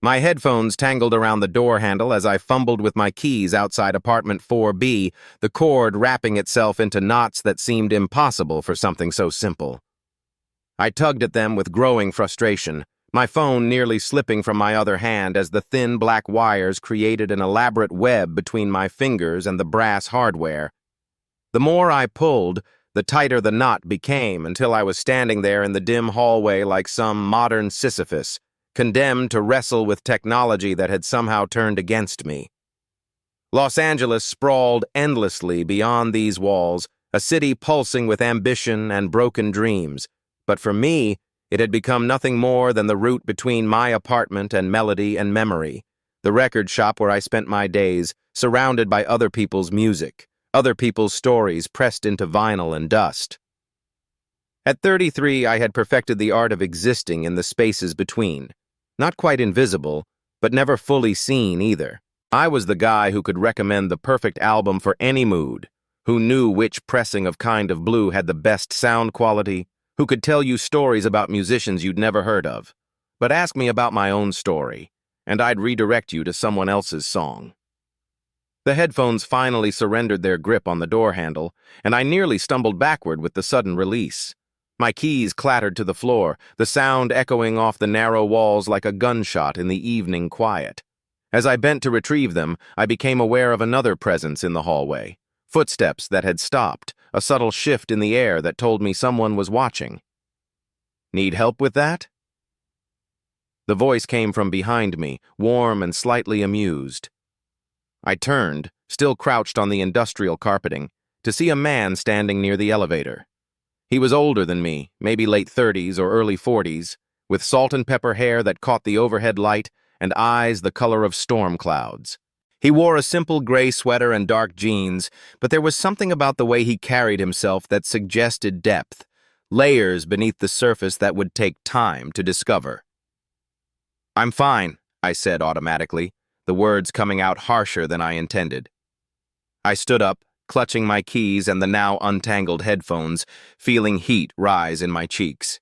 My headphones tangled around the door handle as I fumbled with my keys outside apartment 4B, the cord wrapping itself into knots that seemed impossible for something so simple. I tugged at them with growing frustration, my phone nearly slipping from my other hand as the thin black wires created an elaborate web between my fingers and the brass hardware. The more I pulled, the tighter the knot became until I was standing there in the dim hallway like some modern Sisyphus, condemned to wrestle with technology that had somehow turned against me. Los Angeles sprawled endlessly beyond these walls, a city pulsing with ambition and broken dreams, but for me, it had become nothing more than the route between my apartment and melody and memory, the record shop where I spent my days, surrounded by other people's music, other people's stories pressed into vinyl and dust. At 33, I had perfected the art of existing in the spaces between, not quite invisible, but never fully seen either. I was the guy who could recommend the perfect album for any mood, who knew which pressing of Kind of Blue had the best sound quality, who could tell you stories about musicians you'd never heard of. But ask me about my own story, and I'd redirect you to someone else's song. The headphones finally surrendered their grip on the door handle, and I nearly stumbled backward with the sudden release. My keys clattered to the floor, the sound echoing off the narrow walls like a gunshot in the evening quiet. As I bent to retrieve them, I became aware of another presence in the hallway. Footsteps that had stopped, a subtle shift in the air that told me someone was watching. Need help with that? The voice came from behind me, warm and slightly amused. I turned, still crouched on the industrial carpeting, to see a man standing near the elevator. He was older than me, maybe late 30s or early 40s, with salt and pepper hair that caught the overhead light and eyes the color of storm clouds. He wore a simple gray sweater and dark jeans, but there was something about the way he carried himself that suggested depth, layers beneath the surface that would take time to discover. "I'm fine," I said automatically, the words coming out harsher than I intended. I stood up, clutching my keys and the now untangled headphones, feeling heat rise in my cheeks.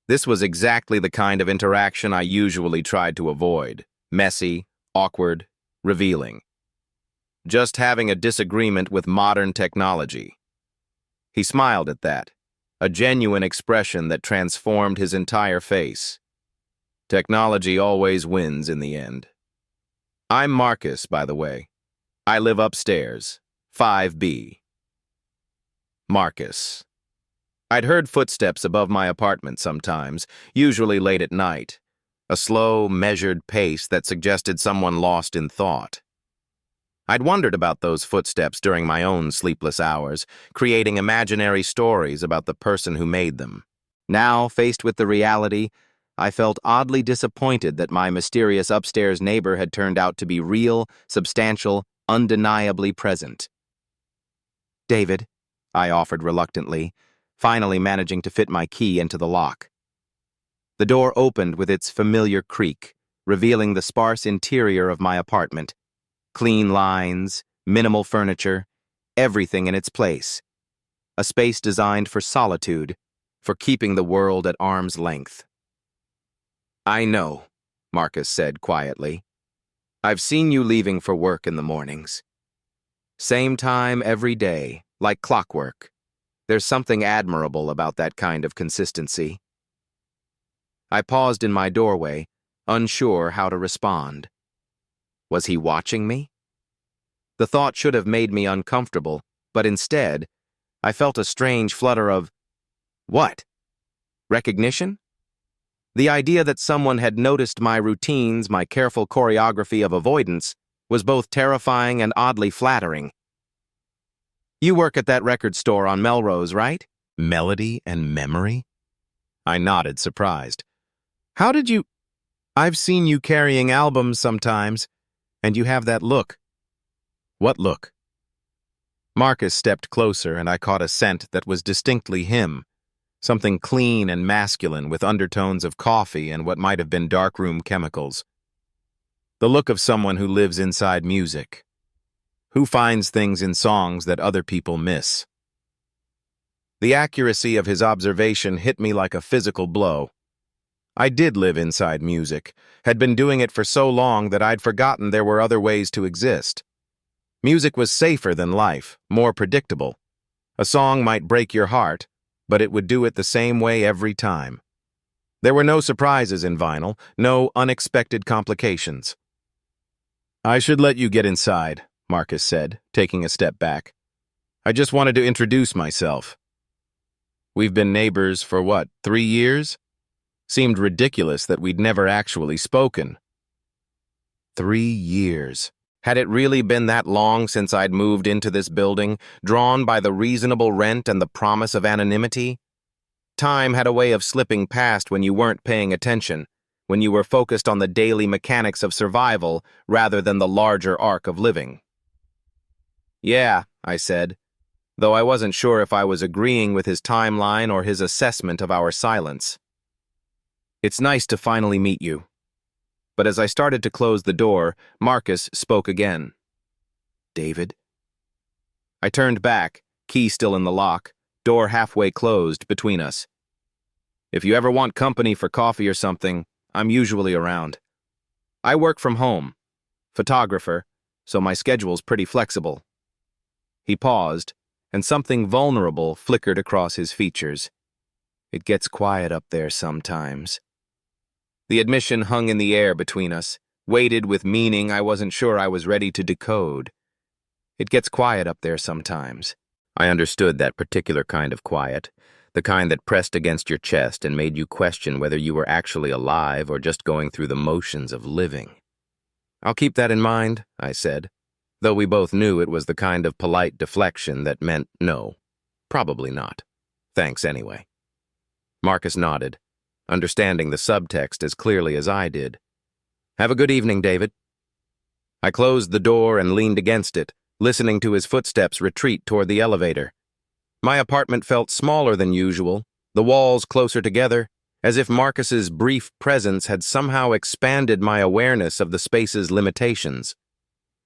This was exactly the kind of interaction I usually tried to avoid. Messy, awkward, revealing. Just having a disagreement with modern technology. He smiled at that, a genuine expression that transformed his entire face. Technology always wins in the end. I'm Marcus, by the way. I live upstairs, 5B. Marcus. I'd heard footsteps above my apartment sometimes, usually late at night, a slow, measured pace that suggested someone lost in thought. I'd wondered about those footsteps during my own sleepless hours, creating imaginary stories about the person who made them. Now, faced with the reality, I felt oddly disappointed that my mysterious upstairs neighbor had turned out to be real, substantial, undeniably present. "David," I offered reluctantly, finally managing to fit my key into the lock. The door opened with its familiar creak, revealing the sparse interior of my apartment. Clean lines, minimal furniture, everything in its place. A space designed for solitude, for keeping the world at arm's length. "I know," Marcus said quietly. "I've seen you leaving for work in the mornings. Same time every day, like clockwork. There's something admirable about that kind of consistency." I paused in my doorway, unsure how to respond. Was he watching me? The thought should have made me uncomfortable, but instead, I felt a strange flutter of, what? Recognition? The idea that someone had noticed my routines, my careful choreography of avoidance, was both terrifying and oddly flattering. "You work at that record store on Melrose, right?" Melody and memory? I nodded, surprised. "How did you—" "I've seen you carrying albums sometimes, and you have that look." "What look?" Marcus stepped closer, and I caught a scent that was distinctly him, something clean and masculine with undertones of coffee and what might have been darkroom chemicals. The look of someone who lives inside music, who finds things in songs that other people miss. The accuracy of his observation hit me like a physical blow. I did live inside music, had been doing it for so long that I'd forgotten there were other ways to exist. Music was safer than life, more predictable. A song might break your heart, but it would do it the same way every time. There were no surprises in vinyl, no unexpected complications. "I should let you get inside," Marcus said, taking a step back. "I just wanted to introduce myself." We've been neighbors for what, 3 years? Seemed ridiculous that we'd never actually spoken. 3 years. Had it really been that long since I'd moved into this building, drawn by the reasonable rent and the promise of anonymity? Time had a way of slipping past when you weren't paying attention, when you were focused on the daily mechanics of survival rather than the larger arc of living. "Yeah," I said, though I wasn't sure if I was agreeing with his timeline or his assessment of our silence. "It's nice to finally meet you." But as I started to close the door, Marcus spoke again. "David?" I turned back, key still in the lock, door halfway closed between us. "If you ever want company for coffee or something, I'm usually around. I work from home, photographer, so my schedule's pretty flexible." He paused, and something vulnerable flickered across his features. "It gets quiet up there sometimes." The admission hung in the air between us, weighted with meaning I wasn't sure I was ready to decode. It gets quiet up there sometimes. I understood that particular kind of quiet, the kind that pressed against your chest and made you question whether you were actually alive or just going through the motions of living. "I'll keep that in mind," I said, though we both knew it was the kind of polite deflection that meant no, probably not. Thanks anyway. Marcus nodded, understanding the subtext as clearly as I did. "Have a good evening, David." I closed the door and leaned against it, listening to his footsteps retreat toward the elevator. My apartment felt smaller than usual, the walls closer together, as if Marcus's brief presence had somehow expanded my awareness of the space's limitations.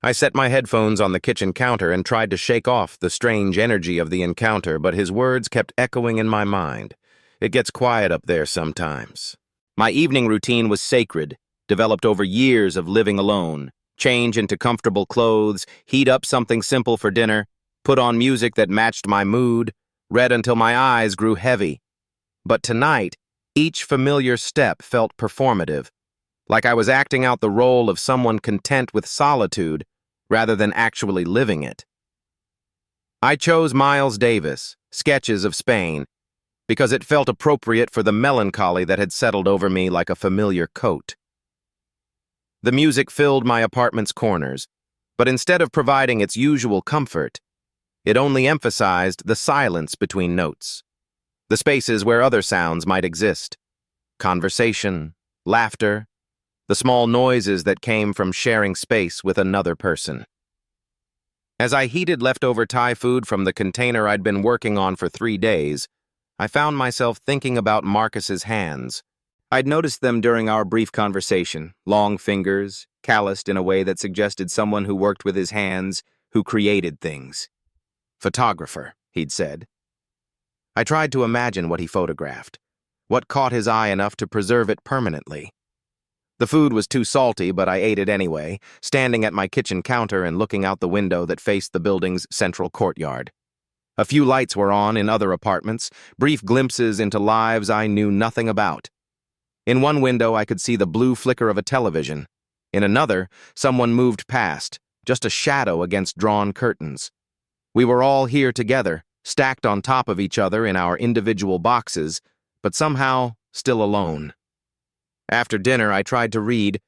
I set my headphones on the kitchen counter and tried to shake off the strange energy of the encounter, but his words kept echoing in my mind. "It gets quiet up there sometimes." My evening routine was sacred, developed over years of living alone. Change into comfortable clothes, heat up something simple for dinner, put on music that matched my mood, read until my eyes grew heavy. But tonight, each familiar step felt performative, like I was acting out the role of someone content with solitude rather than actually living it. I chose Miles Davis, Sketches of Spain, because it felt appropriate for the melancholy that had settled over me like a familiar coat. The music filled my apartment's corners, but instead of providing its usual comfort, it only emphasized the silence between notes, the spaces where other sounds might exist. Conversation, laughter, the small noises that came from sharing space with another person. As I heated leftover Thai food from the container I'd been working on for 3 days, I found myself thinking about Marcus's hands. I'd noticed them during our brief conversation, long fingers, calloused in a way that suggested someone who worked with his hands, who created things. "Photographer," he'd said. I tried to imagine what he photographed, what caught his eye enough to preserve it permanently. The food was too salty, but I ate it anyway, standing at my kitchen counter and looking out the window that faced the building's central courtyard. A few lights were on in other apartments, brief glimpses into lives I knew nothing about. In one window, I could see the blue flicker of a television. In another, someone moved past, just a shadow against drawn curtains. We were all here together, stacked on top of each other in our individual boxes, but somehow still alone. After dinner, I tried to read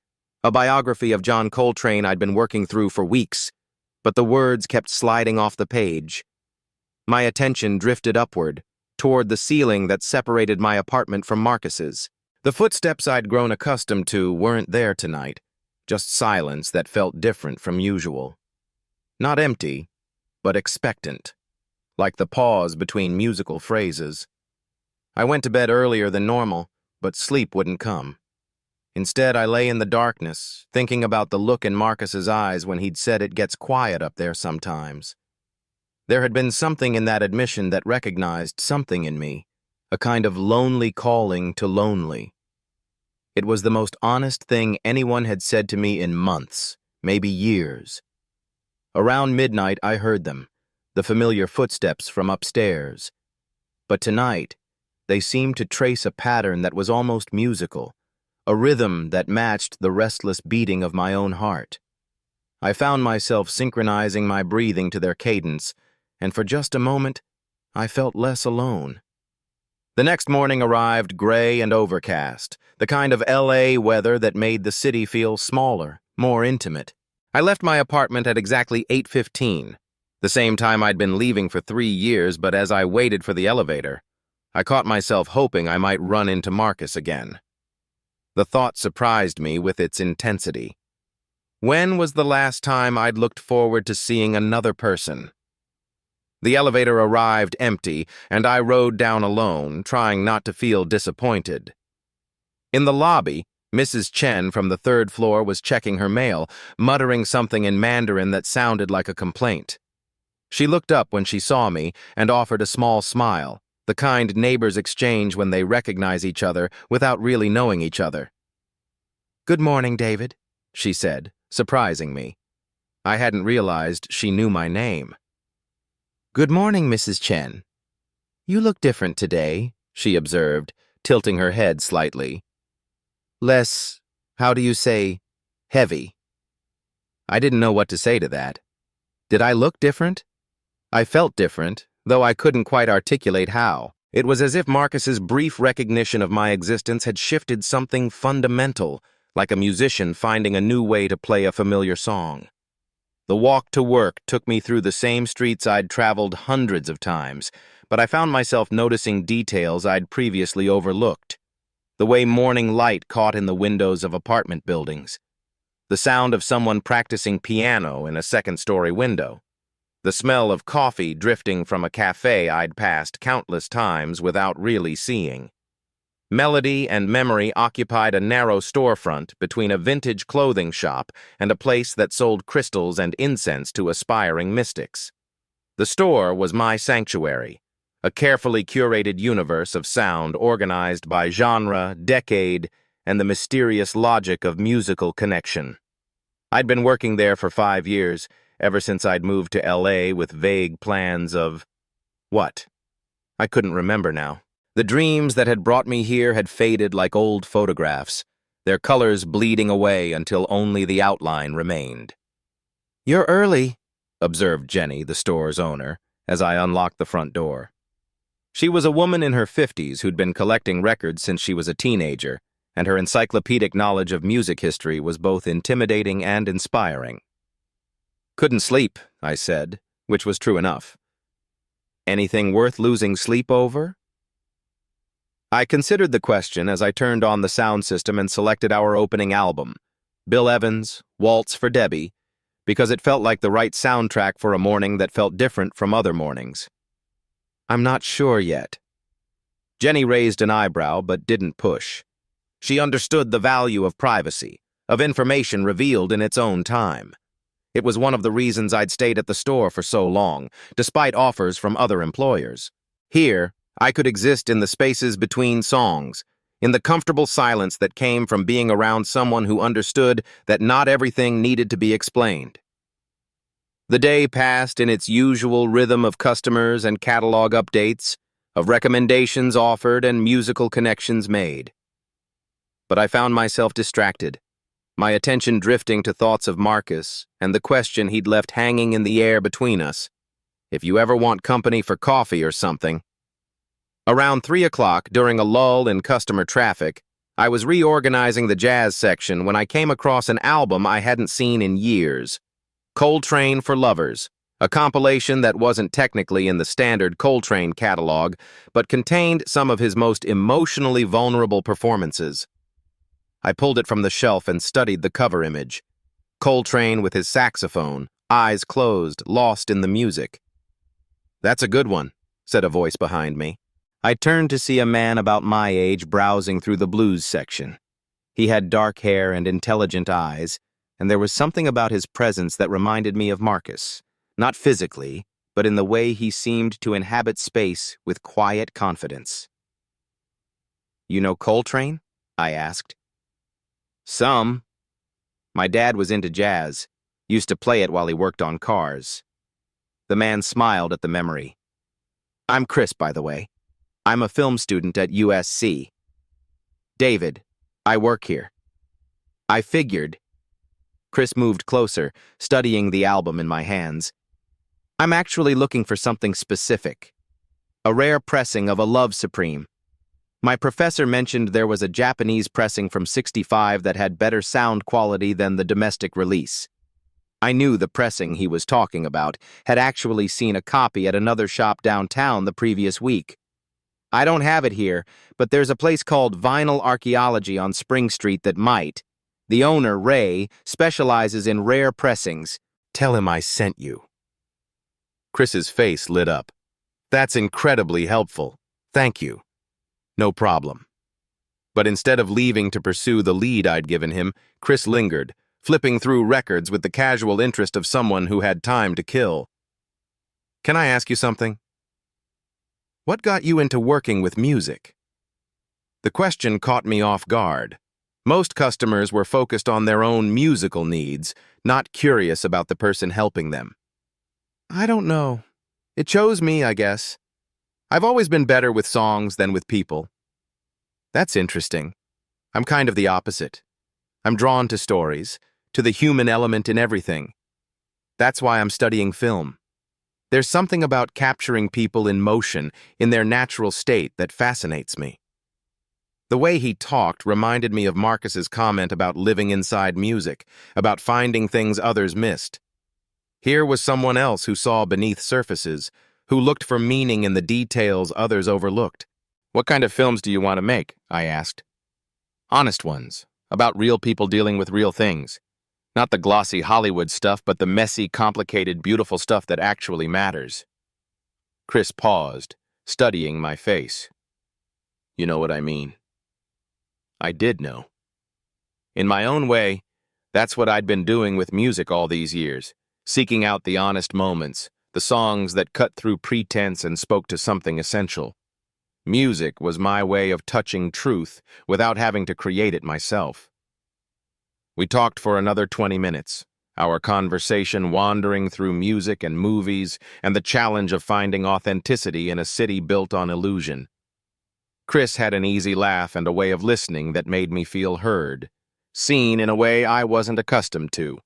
a biography of John Coltrane I'd been working through for weeks, but the words kept sliding off the page. My attention drifted upward, toward the ceiling that separated my apartment from Marcus's. The footsteps I'd grown accustomed to weren't there tonight, just silence that felt different from usual. Not empty, but expectant, like the pause between musical phrases. I went to bed earlier than normal, but sleep wouldn't come. Instead, I lay in the darkness, thinking about the look in Marcus's eyes when he'd said it gets quiet up there sometimes. There had been something in that admission that recognized something in me, a kind of lonely calling to lonely. It was the most honest thing anyone had said to me in months, maybe years. Around midnight, I heard them, the familiar footsteps from upstairs. But tonight, they seemed to trace a pattern that was almost musical, a rhythm that matched the restless beating of my own heart. I found myself synchronizing my breathing to their cadence, and for just a moment, I felt less alone. The next morning arrived gray and overcast, the kind of LA weather that made the city feel smaller, more intimate. I left my apartment at exactly 8:15, the same time I'd been leaving for 3 years, but as I waited for the elevator, I caught myself hoping I might run into Marcus again. The thought surprised me with its intensity. When was the last time I'd looked forward to seeing another person? The elevator arrived empty, and I rode down alone, trying not to feel disappointed. In the lobby, Mrs. Chen from the 3rd floor was checking her mail, muttering something in Mandarin that sounded like a complaint. She looked up when she saw me and offered a small smile, the kind neighbors exchange when they recognize each other without really knowing each other. "Good morning, David," she said, surprising me. I hadn't realized she knew my name. "Good morning, Mrs. Chen. You look different today," she observed, tilting her head slightly. "Less, how do you say, heavy?" I didn't know what to say to that. Did I look different? I felt different, though I couldn't quite articulate how. It was as if Marcus's brief recognition of my existence had shifted something fundamental, like a musician finding a new way to play a familiar song. The walk to work took me through the same streets I'd traveled hundreds of times, but I found myself noticing details I'd previously overlooked. The way morning light caught in the windows of apartment buildings. The sound of someone practicing piano in a second-story window. The smell of coffee drifting from a cafe I'd passed countless times without really seeing. Melody and memory occupied a narrow storefront between a vintage clothing shop and a place that sold crystals and incense to aspiring mystics. The store was my sanctuary, a carefully curated universe of sound organized by genre, decade, and the mysterious logic of musical connection. I'd been working there for 5 years, ever since I'd moved to LA with vague plans of... what? I couldn't remember now. The dreams that had brought me here had faded like old photographs, their colors bleeding away until only the outline remained. "You're early," observed Jenny, the store's owner, as I unlocked the front door. She was a woman in her 50s who'd been collecting records since she was a teenager, and her encyclopedic knowledge of music history was both intimidating and inspiring. "Couldn't sleep," I said, which was true enough. "Anything worth losing sleep over?" I considered the question as I turned on the sound system and selected our opening album, Bill Evans' Waltz for Debbie, because it felt like the right soundtrack for a morning that felt different from other mornings. "I'm not sure yet." Jenny raised an eyebrow but didn't push. She understood the value of privacy, of information revealed in its own time. It was one of the reasons I'd stayed at the store for so long, despite offers from other employers. Here, I could exist in the spaces between songs, in the comfortable silence that came from being around someone who understood that not everything needed to be explained. The day passed in its usual rhythm of customers and catalog updates, of recommendations offered and musical connections made. But I found myself distracted, my attention drifting to thoughts of Marcus and the question he'd left hanging in the air between us. "If you ever want company for coffee or something." Around 3 o'clock, during a lull in customer traffic, I was reorganizing the jazz section when I came across an album I hadn't seen in years. Coltrane for Lovers, a compilation that wasn't technically in the standard Coltrane catalog, but contained some of his most emotionally vulnerable performances. I pulled it from the shelf and studied the cover image. Coltrane with his saxophone, eyes closed, lost in the music. "That's a good one," said a voice behind me. I turned to see a man about my age browsing through the blues section. He had dark hair and intelligent eyes, and there was something about his presence that reminded me of Marcus, not physically, but in the way he seemed to inhabit space with quiet confidence. "You know Coltrane?" I asked. Some. My dad was into jazz, used to play it while he worked on cars. The man smiled at the memory. I'm Chris, by the way. I'm a film student at USC. David, I work here. I figured. Chris moved closer, studying the album in my hands. I'm actually looking for something specific. A rare pressing of A Love Supreme. My professor mentioned there was a Japanese pressing from '65 that had better sound quality than the domestic release. I knew the pressing he was talking about, had actually seen a copy at another shop downtown the previous week. I don't have it here, but there's a place called Vinyl Archaeology on Spring Street that might. The owner, Ray, specializes in rare pressings. Tell him I sent you. Chris's face lit up. That's incredibly helpful. Thank you. No problem. But instead of leaving to pursue the lead I'd given him, Chris lingered, flipping through records with the casual interest of someone who had time to kill. Can I ask you something? What got you into working with music? The question caught me off guard. Most customers were focused on their own musical needs, not curious about the person helping them. I don't know. It chose me, I guess. I've always been better with songs than with people. That's interesting. I'm kind of the opposite. I'm drawn to stories, to the human element in everything. That's why I'm studying film. There's something about capturing people in motion, in their natural state, that fascinates me. The way he talked reminded me of Marcus's comment about living inside music, about finding things others missed. Here was someone else who saw beneath surfaces, who looked for meaning in the details others overlooked. What kind of films do you want to make? I asked. Honest ones, about real people dealing with real things. Not the glossy Hollywood stuff, but the messy, complicated, beautiful stuff that actually matters. Chris paused, studying my face. You know what I mean. I did know. In my own way, that's what I'd been doing with music all these years, seeking out the honest moments, the songs that cut through pretense and spoke to something essential. Music was my way of touching truth without having to create it myself. We talked for another 20 minutes, our conversation wandering through music and movies and the challenge of finding authenticity in a city built on illusion. Chris had an easy laugh and a way of listening that made me feel heard, seen in a way I wasn't accustomed to.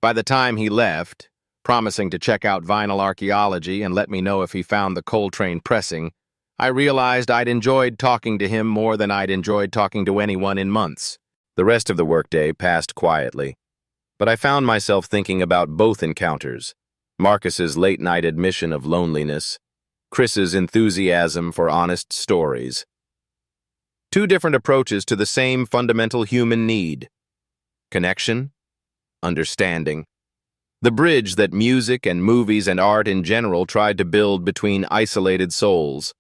By the time he left, promising to check out Vinyl Archaeology and let me know if he found the Coltrane pressing, I realized I'd enjoyed talking to him more than I'd enjoyed talking to anyone in months. The rest of the workday passed quietly, but I found myself thinking about both encounters, Marcus's late-night admission of loneliness, Chris's enthusiasm for honest stories. Two different approaches to the same fundamental human need: connection, understanding. The bridge that music and movies and art in general tried to build between isolated souls.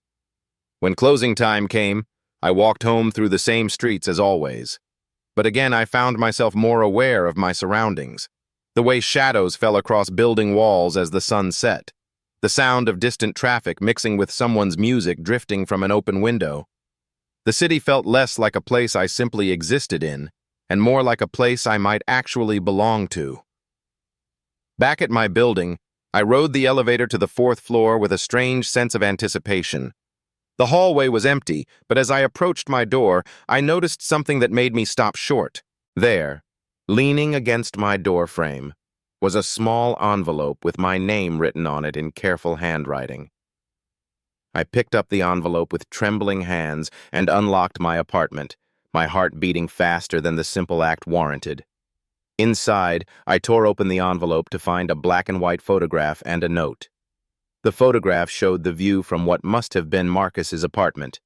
When closing time came, I walked home through the same streets as always. But again, I found myself more aware of my surroundings. The way shadows fell across building walls as the sun set. The sound of distant traffic mixing with someone's music drifting from an open window. The city felt less like a place I simply existed in, and more like a place I might actually belong to. Back at my building, I rode the elevator to the 4th floor with a strange sense of anticipation. The hallway was empty, but as I approached my door, I noticed something that made me stop short. There, leaning against my door frame, was a small envelope with my name written on it in careful handwriting. I picked up the envelope with trembling hands and unlocked my apartment, my heart beating faster than the simple act warranted. Inside, I tore open the envelope to find a black and white photograph and a note. The photograph showed the view from what must have been Marcus's apartment.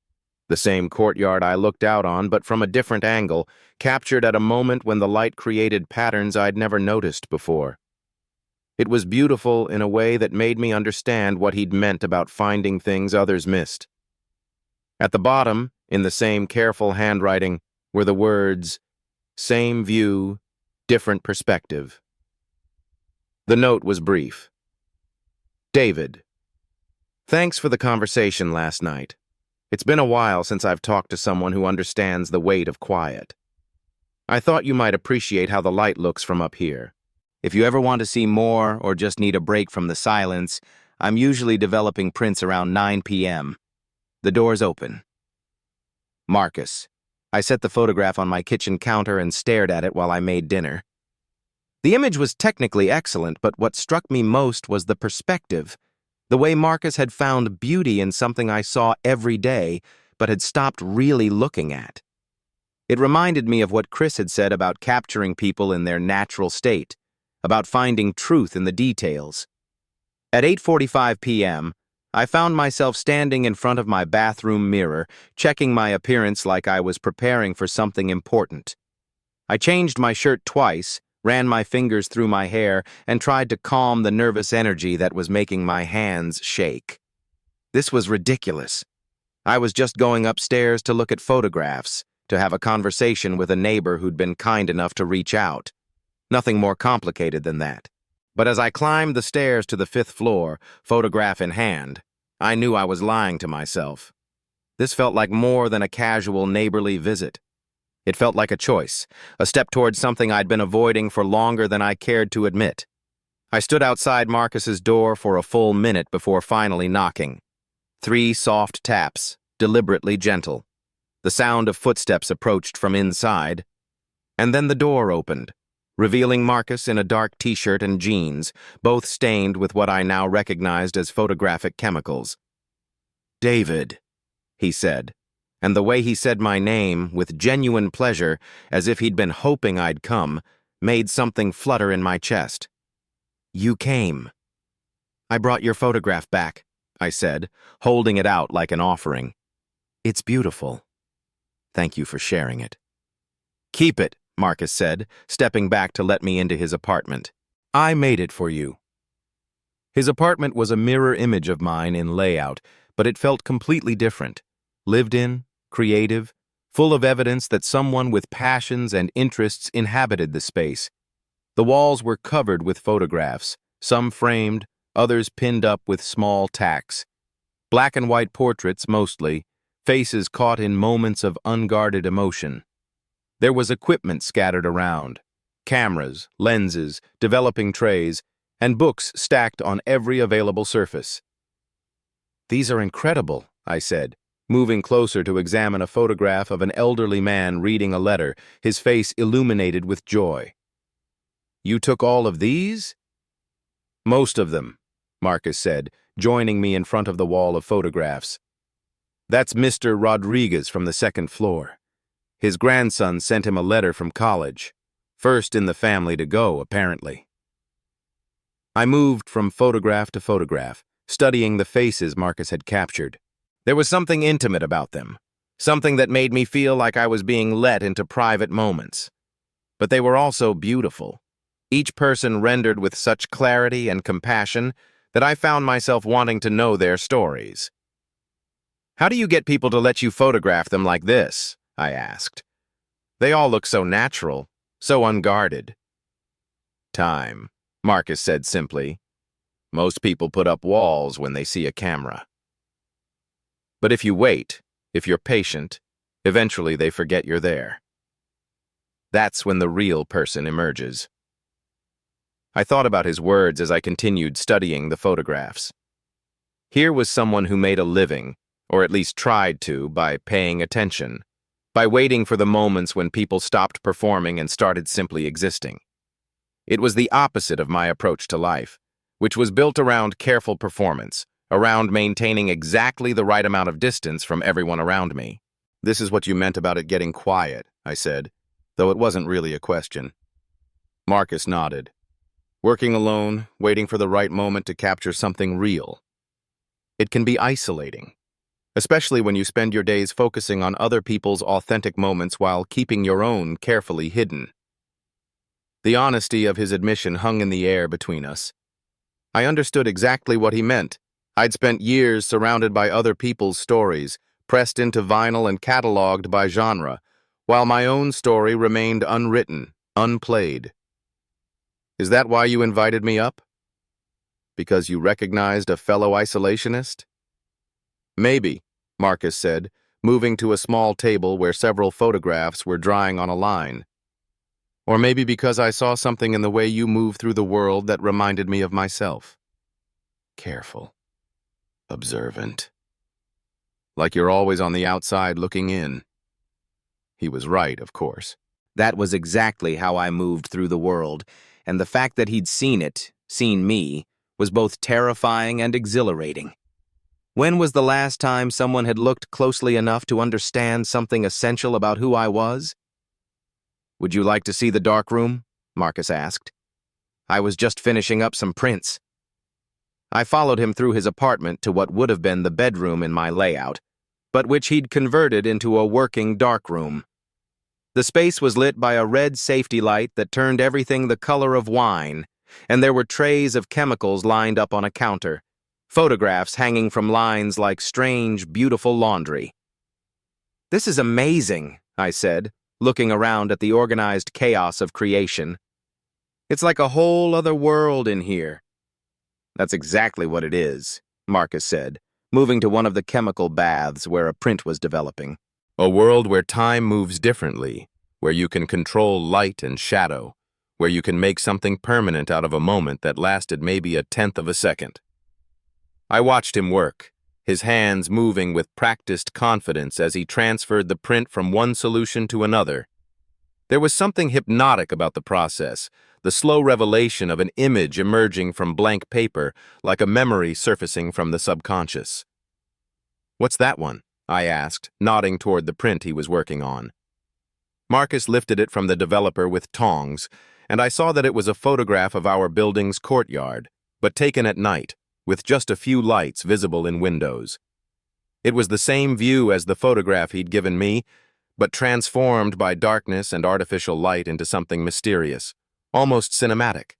The same courtyard I looked out on, but from a different angle, captured at a moment when the light created patterns I'd never noticed before. It was beautiful in a way that made me understand what he'd meant about finding things others missed. At the bottom, in the same careful handwriting, were the words, "Same view, different perspective." The note was brief. David, thanks for the conversation last night. It's been a while since I've talked to someone who understands the weight of quiet. I thought you might appreciate how the light looks from up here. If you ever want to see more or just need a break from the silence, I'm usually developing prints around 9 p.m. The door's open. Marcus. I set the photograph on my kitchen counter and stared at it while I made dinner. The image was technically excellent, but what struck me most was the perspective. The way Marcus had found beauty in something I saw every day, but had stopped really looking at. It reminded me of what Chris had said about capturing people in their natural state, about finding truth in the details. At 8:45 p.m., I found myself standing in front of my bathroom mirror, checking my appearance like I was preparing for something important. I changed my shirt twice, ran my fingers through my hair, and tried to calm the nervous energy that was making my hands shake. This was ridiculous. I was just going upstairs to look at photographs, to have a conversation with a neighbor who'd been kind enough to reach out. Nothing more complicated than that. But as I climbed the stairs to the 5th floor, photograph in hand, I knew I was lying to myself. This felt like more than a casual neighborly visit. It felt like a choice, a step towards something I'd been avoiding for longer than I cared to admit. I stood outside Marcus's door for a full minute before finally knocking. 3 soft taps, deliberately gentle. The sound of footsteps approached from inside, and then the door opened, revealing Marcus in a dark t-shirt and jeans, both stained with what I now recognized as photographic chemicals. "David," he said, and the way he said my name, with genuine pleasure, as if he'd been hoping I'd come, made something flutter in my chest. "You came." "I brought your photograph back," I said, holding it out like an offering. "It's beautiful. Thank you for sharing it." "Keep it," Marcus said, stepping back to let me into his apartment. "I made it for you." His apartment was a mirror image of mine in layout, but it felt completely different. Lived in, creative, full of evidence that someone with passions and interests inhabited the space. The walls were covered with photographs, some framed, others pinned up with small tacks. Black and white portraits mostly, faces caught in moments of unguarded emotion. There was equipment scattered around, cameras, lenses, developing trays, and books stacked on every available surface. "These are incredible," I said, moving closer to examine a photograph of an elderly man reading a letter, his face illuminated with joy. "You took all of these?" "Most of them," Marcus said, joining me in front of the wall of photographs. "That's Mr. Rodriguez from the 2nd floor. His grandson sent him a letter from college. First in the family to go, apparently." I moved from photograph to photograph, studying the faces Marcus had captured. There was something intimate about them, something that made me feel like I was being let into private moments. But they were also beautiful, each person rendered with such clarity and compassion that I found myself wanting to know their stories. "How do you get people to let you photograph them like this?" I asked. "They all look so natural, so unguarded." "Time," Marcus said simply. "Most people put up walls when they see a camera. But if you wait, if you're patient, eventually they forget you're there. That's when the real person emerges." I thought about his words as I continued studying the photographs. Here was someone who made a living, or at least tried to, by paying attention, by waiting for the moments when people stopped performing and started simply existing. It was the opposite of my approach to life, which was built around careful performance, around maintaining exactly the right amount of distance from everyone around me. "This is what you meant about it getting quiet," I said, though it wasn't really a question. Marcus nodded. "Working alone, waiting for the right moment to capture something real. It can be isolating, especially when you spend your days focusing on other people's authentic moments while keeping your own carefully hidden." The honesty of his admission hung in the air between us. I understood exactly what he meant. I'd spent years surrounded by other people's stories, pressed into vinyl and cataloged by genre, while my own story remained unwritten, unplayed. "Is that why you invited me up? Because you recognized a fellow isolationist?" "Maybe," Marcus said, moving to a small table where several photographs were drying on a line. Or maybe because I saw something in the way you move through the world that reminded me of myself. Careful. Observant. Like you're always on the outside looking in. He was right, of course. That was exactly how I moved through the world, and the fact that he'd seen me, was both terrifying and exhilarating. When was the last time someone had looked closely enough to understand something essential about who I was? Would you like to see the dark room? Marcus asked. I was just finishing up some prints. I followed him through his apartment to what would have been the bedroom in my layout, but which he'd converted into a working darkroom. The space was lit by a red safety light that turned everything the color of wine, and there were trays of chemicals lined up on a counter, photographs hanging from lines like strange, beautiful laundry. This is amazing, I said, looking around at the organized chaos of creation. It's like a whole other world in here. That's exactly what it is, Marcus said, moving to one of the chemical baths where a print was developing. A world where time moves differently, where you can control light and shadow, where you can make something permanent out of a moment that lasted maybe a tenth of a second. I watched him work, his hands moving with practiced confidence as he transferred the print from one solution to another. There was something hypnotic about the process, the slow revelation of an image emerging from blank paper, like a memory surfacing from the subconscious. What's that one? I asked, nodding toward the print he was working on. Marcus lifted it from the developer with tongs, and I saw that it was a photograph of our building's courtyard, but taken at night, with just a few lights visible in windows. It was the same view as the photograph he'd given me, but transformed by darkness and artificial light into something mysterious, almost cinematic.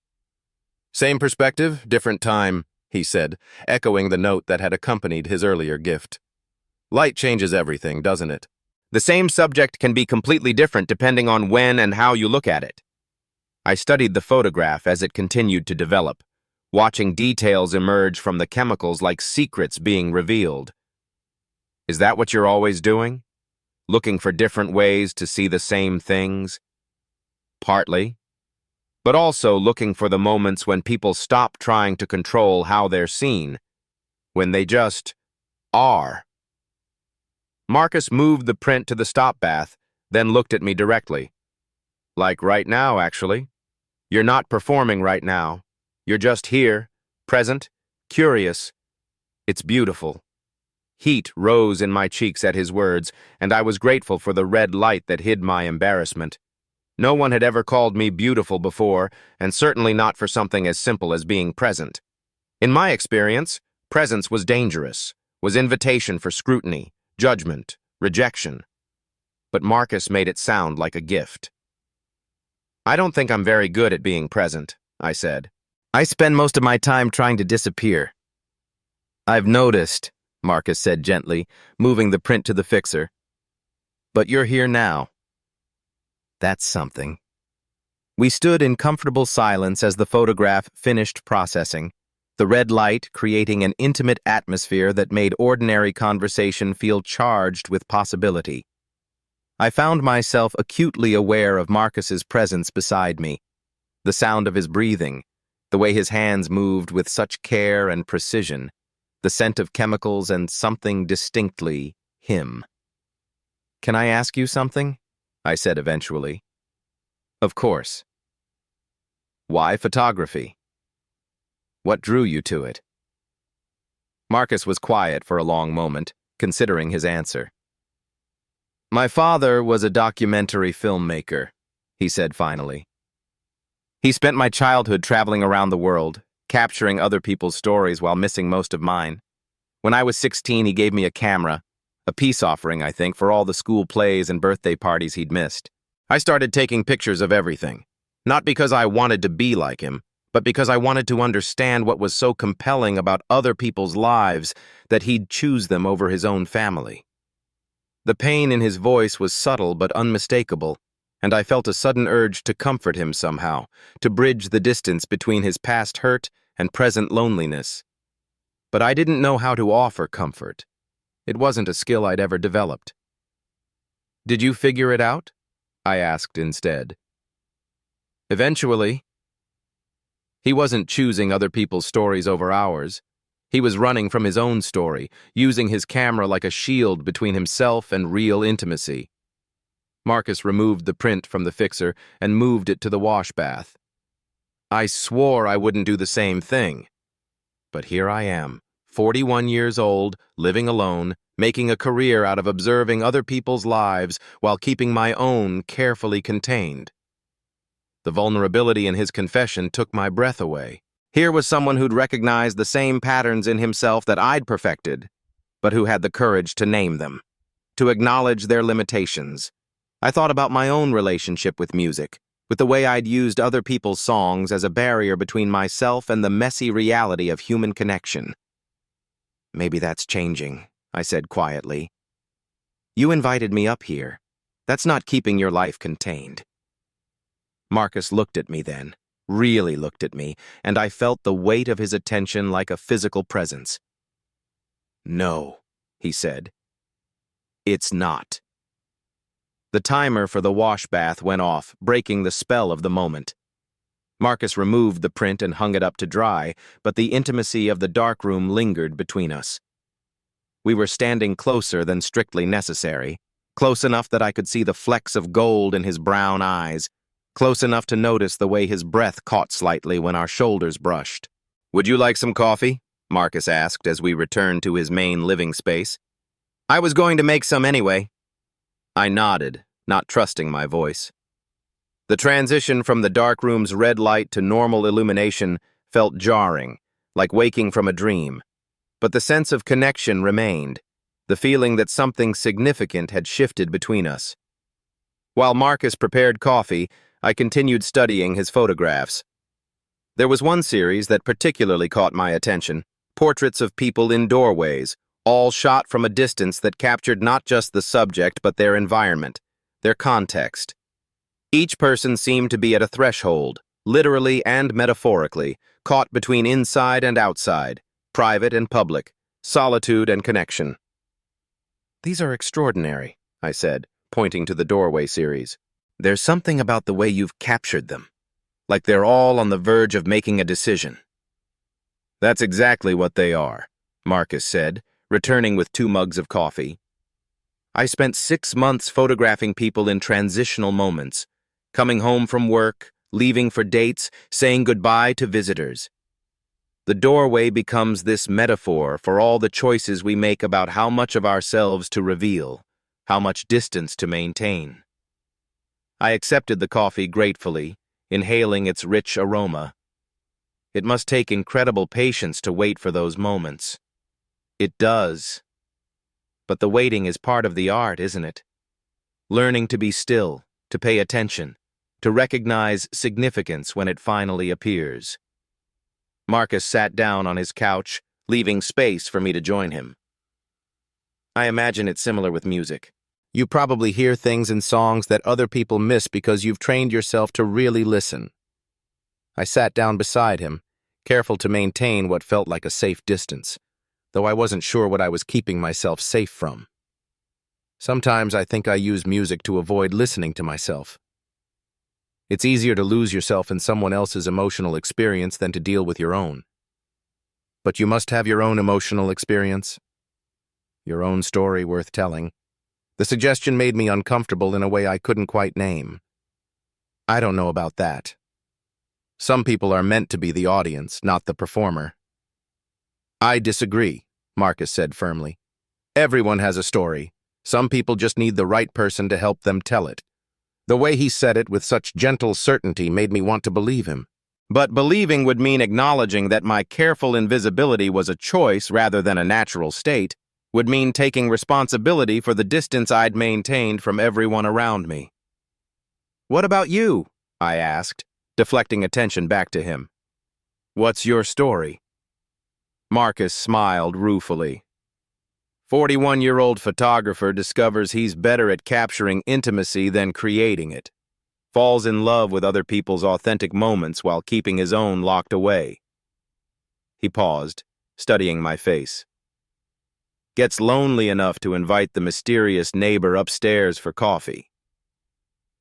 Same perspective, different time, he said, echoing the note that had accompanied his earlier gift. Light changes everything, doesn't it? The same subject can be completely different depending on when and how you look at it. I studied the photograph as it continued to develop, watching details emerge from the chemicals like secrets being revealed. Is that what you're always doing? Looking for different ways to see the same things? Partly. But also looking for the moments when people stop trying to control how they're seen, when they just are. Marcus moved the print to the stop bath, then looked at me directly. Like right now, actually. You're not performing right now. You're just here, present, curious. It's beautiful. Heat rose in my cheeks at his words, and I was grateful for the red light that hid my embarrassment. No one had ever called me beautiful before, and certainly not for something as simple as being present. In my experience, presence was dangerous, was invitation for scrutiny, judgment, rejection. But Marcus made it sound like a gift. I don't think I'm very good at being present, I said. I spend most of my time trying to disappear. I've noticed, Marcus said gently, moving the print to the fixer. But you're here now. That's something. We stood in comfortable silence as the photograph finished processing, the red light creating an intimate atmosphere that made ordinary conversation feel charged with possibility. I found myself acutely aware of Marcus's presence beside me, the sound of his breathing, the way his hands moved with such care and precision, the scent of chemicals and something distinctly him. Can I ask you something? I said eventually. Of course. Why photography? What drew you to it? Marcus was quiet for a long moment, considering his answer. My father was a documentary filmmaker, he said finally. He spent my childhood traveling around the world, capturing other people's stories while missing most of mine. When I was 16, he gave me a camera, a peace offering, I think, for all the school plays and birthday parties he'd missed. I started taking pictures of everything, not because I wanted to be like him, but because I wanted to understand what was so compelling about other people's lives that he'd choose them over his own family. The pain in his voice was subtle but unmistakable, and I felt a sudden urge to comfort him somehow, to bridge the distance between his past hurt and present loneliness. But I didn't know how to offer comfort. It wasn't a skill I'd ever developed. Did you figure it out? I asked instead. Eventually, he wasn't choosing other people's stories over ours. He was running from his own story, using his camera like a shield between himself and real intimacy. Marcus removed the print from the fixer and moved it to the wash bath. I swore I wouldn't do the same thing. But here I am, 41 years old, living alone, making a career out of observing other people's lives while keeping my own carefully contained. The vulnerability in his confession took my breath away. Here was someone who'd recognized the same patterns in himself that I'd perfected, but who had the courage to name them, to acknowledge their limitations. I thought about my own relationship with music, with the way I'd used other people's songs as a barrier between myself and the messy reality of human connection. Maybe that's changing, I said quietly. You invited me up here. That's not keeping your life contained. Marcus looked at me then, really looked at me, and I felt the weight of his attention like a physical presence. No, he said. It's not. The timer for the wash bath went off, breaking the spell of the moment. Marcus removed the print and hung it up to dry, but the intimacy of the darkroom lingered between us. We were standing closer than strictly necessary, close enough that I could see the flecks of gold in his brown eyes, close enough to notice the way his breath caught slightly when our shoulders brushed. Would you like some coffee? Marcus asked as we returned to his main living space. I was going to make some anyway. I nodded, not trusting my voice. The transition from the dark room's red light to normal illumination felt jarring, like waking from a dream. But the sense of connection remained, the feeling that something significant had shifted between us. While Marcus prepared coffee, I continued studying his photographs. There was one series that particularly caught my attention, portraits of people in doorways, all shot from a distance that captured not just the subject but their environment, their context. Each person seemed to be at a threshold, literally and metaphorically, caught between inside and outside, private and public, solitude and connection. These are extraordinary, I said, pointing to the doorway series. There's something about the way you've captured them, like they're all on the verge of making a decision. That's exactly what they are, Marcus said, returning with 2 mugs of coffee. I spent 6 months photographing people in transitional moments, coming home from work, leaving for dates, saying goodbye to visitors. The doorway becomes this metaphor for all the choices we make about how much of ourselves to reveal, how much distance to maintain. I accepted the coffee gratefully, inhaling its rich aroma. It must take incredible patience to wait for those moments. It does. But the waiting is part of the art, isn't it? Learning to be still, to pay attention, to recognize significance when it finally appears. Marcus sat down on his couch, leaving space for me to join him. I imagine it's similar with music. You probably hear things in songs that other people miss because you've trained yourself to really listen. I sat down beside him, careful to maintain what felt like a safe distance, though I wasn't sure what I was keeping myself safe from. Sometimes I think I use music to avoid listening to myself. It's easier to lose yourself in someone else's emotional experience than to deal with your own. But you must have your own emotional experience, your own story worth telling. The suggestion made me uncomfortable in a way I couldn't quite name. I don't know about that. Some people are meant to be the audience, not the performer. I disagree, Marcus said firmly. Everyone has a story. Some people just need the right person to help them tell it. The way he said it with such gentle certainty made me want to believe him. But believing would mean acknowledging that my careful invisibility was a choice rather than a natural state, would mean taking responsibility for the distance I'd maintained from everyone around me. What about you? I asked, deflecting attention back to him. What's your story? Marcus smiled ruefully. 41-year-old photographer discovers he's better at capturing intimacy than creating it. Falls in love with other people's authentic moments while keeping his own locked away. He paused, studying my face. Gets lonely enough to invite the mysterious neighbor upstairs for coffee.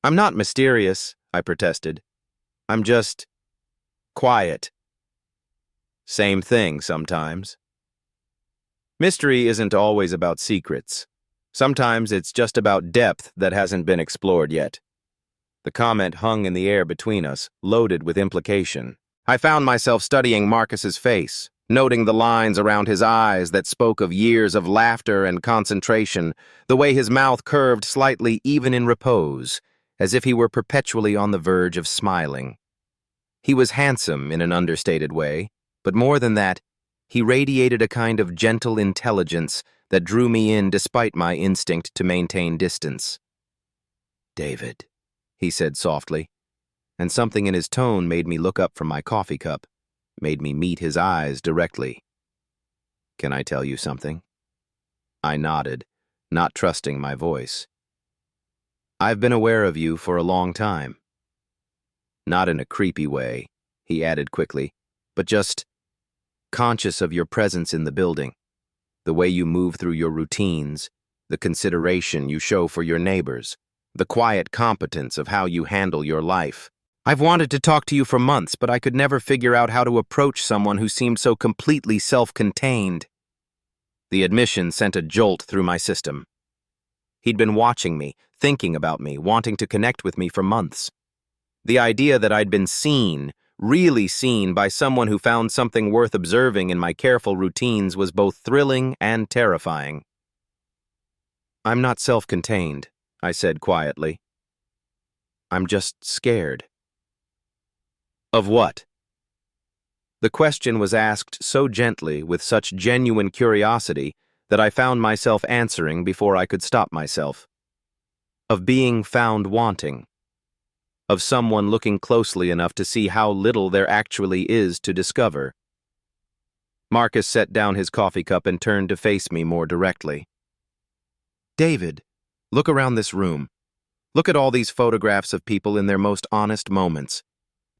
I'm not mysterious, I protested. I'm just quiet. Same thing sometimes. Mystery isn't always about secrets. Sometimes it's just about depth that hasn't been explored yet. The comment hung in the air between us, loaded with implication. I found myself studying Marcus's face, noting the lines around his eyes that spoke of years of laughter and concentration, the way his mouth curved slightly even in repose, as if he were perpetually on the verge of smiling. He was handsome in an understated way, but more than that, he radiated a kind of gentle intelligence that drew me in despite my instinct to maintain distance. "David," he said softly, and something in his tone made me look up from my coffee cup, made me meet his eyes directly. "Can I tell you something?" I nodded, not trusting my voice. "I've been aware of you for a long time." "Not in a creepy way," he added quickly, "but just conscious of your presence in the building, the way you move through your routines, the consideration you show for your neighbors, the quiet competence of how you handle your life. I've wanted to talk to you for months, but I could never figure out how to approach someone who seemed so completely self-contained." The admission sent a jolt through my system. He'd been watching me, thinking about me, wanting to connect with me for months. The idea that I'd been seen, really seen by someone who found something worth observing in my careful routines was both thrilling and terrifying. "I'm not self-contained," I said quietly. "I'm just scared." "Of what?" The question was asked so gently, with such genuine curiosity, that I found myself answering before I could stop myself. "Of being found wanting. Of someone looking closely enough to see how little there actually is to discover." Marcus set down his coffee cup and turned to face me more directly. "David, look around this room. Look at all these photographs of people in their most honest moments.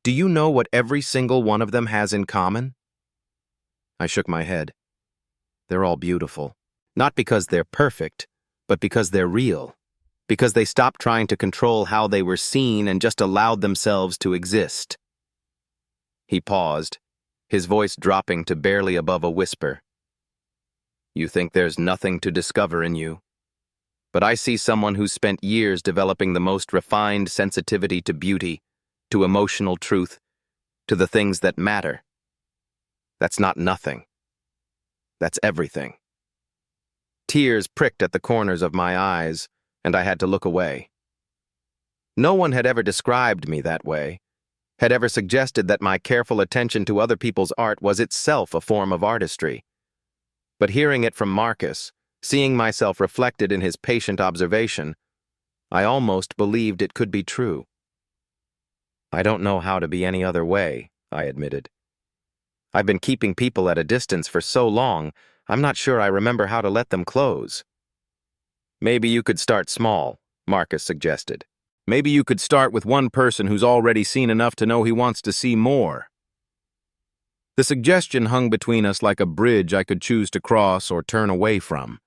Do you know what every single one of them has in common?" I shook my head. "They're all beautiful. Not because they're perfect, but because they're real. Because they stopped trying to control how they were seen and just allowed themselves to exist." He paused, his voice dropping to barely above a whisper. "You think there's nothing to discover in you? But I see someone who's spent years developing the most refined sensitivity to beauty, to emotional truth, to the things that matter. That's not nothing. That's everything." Tears pricked at the corners of my eyes, and I had to look away. No one had ever described me that way, had ever suggested that my careful attention to other people's art was itself a form of artistry. But hearing it from Marcus, seeing myself reflected in his patient observation, I almost believed it could be true. "I don't know how to be any other way," I admitted. "I've been keeping people at a distance for so long, I'm not sure I remember how to let them close." "Maybe you could start small," Marcus suggested. "Maybe you could start with one person who's already seen enough to know he wants to see more." The suggestion hung between us like a bridge I could choose to cross or turn away from.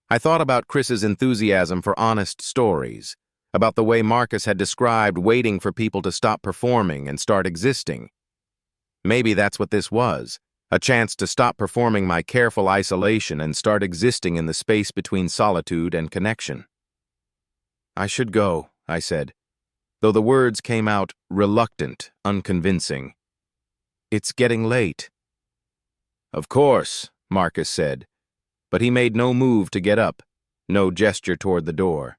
I thought about Chris's enthusiasm for honest stories, about the way Marcus had described waiting for people to stop performing and start existing. Maybe that's what this was, a chance to stop performing my careful isolation and start existing in the space between solitude and connection. "I should go," I said, though the words came out reluctant, unconvincing. "It's getting late." "Of course," Marcus said, but he made no move to get up, no gesture toward the door.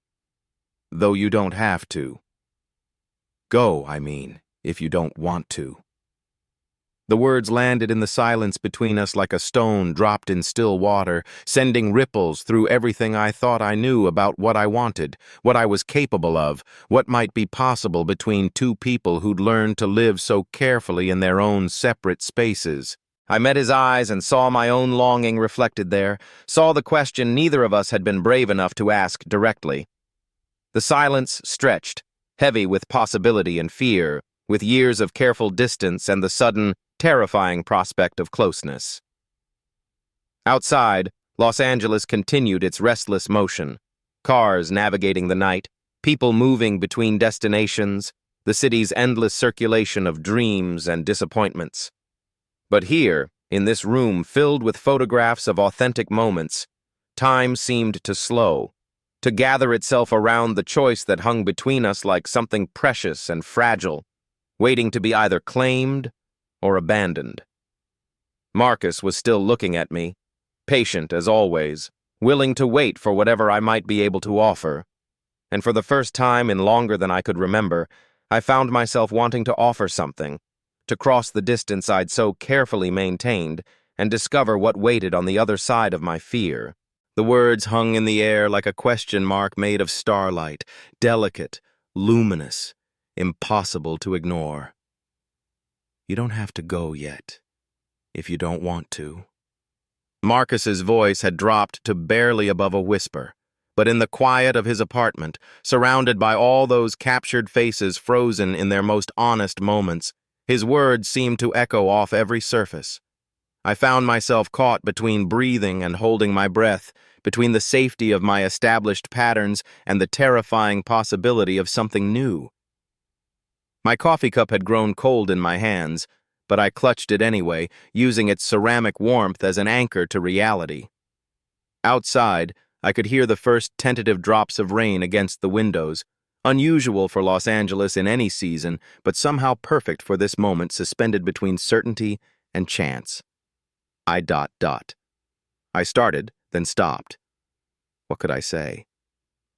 "Though you don't have to. Go, I mean, if you don't want to." The words landed in the silence between us like a stone dropped in still water, sending ripples through everything I thought I knew about what I wanted, what I was capable of, what might be possible between two people who'd learned to live so carefully in their own separate spaces. I met his eyes and saw my own longing reflected there, saw the question neither of us had been brave enough to ask directly. The silence stretched, heavy with possibility and fear, with years of careful distance and the sudden, terrifying prospect of closeness. Outside, Los Angeles continued its restless motion. Cars navigating the night, people moving between destinations, the city's endless circulation of dreams and disappointments. But here, in this room filled with photographs of authentic moments, time seemed to slow, to gather itself around the choice that hung between us like something precious and fragile, waiting to be either claimed or abandoned. Marcus was still looking at me, patient as always, willing to wait for whatever I might be able to offer. And for the first time in longer than I could remember, I found myself wanting to offer something, to cross the distance I'd so carefully maintained and discover what waited on the other side of my fear. The words hung in the air like a question mark made of starlight, delicate, luminous, impossible to ignore. You don't have to go yet, if you don't want to. Marcus's voice had dropped to barely above a whisper, but in the quiet of his apartment, surrounded by all those captured faces frozen in their most honest moments, his words seemed to echo off every surface. I found myself caught between breathing and holding my breath, between the safety of my established patterns and the terrifying possibility of something new. My coffee cup had grown cold in my hands, but I clutched it anyway, using its ceramic warmth as an anchor to reality. Outside, I could hear the first tentative drops of rain against the windows, unusual for Los Angeles in any season, but somehow perfect for this moment suspended between certainty and chance. I started, then stopped. What could I say?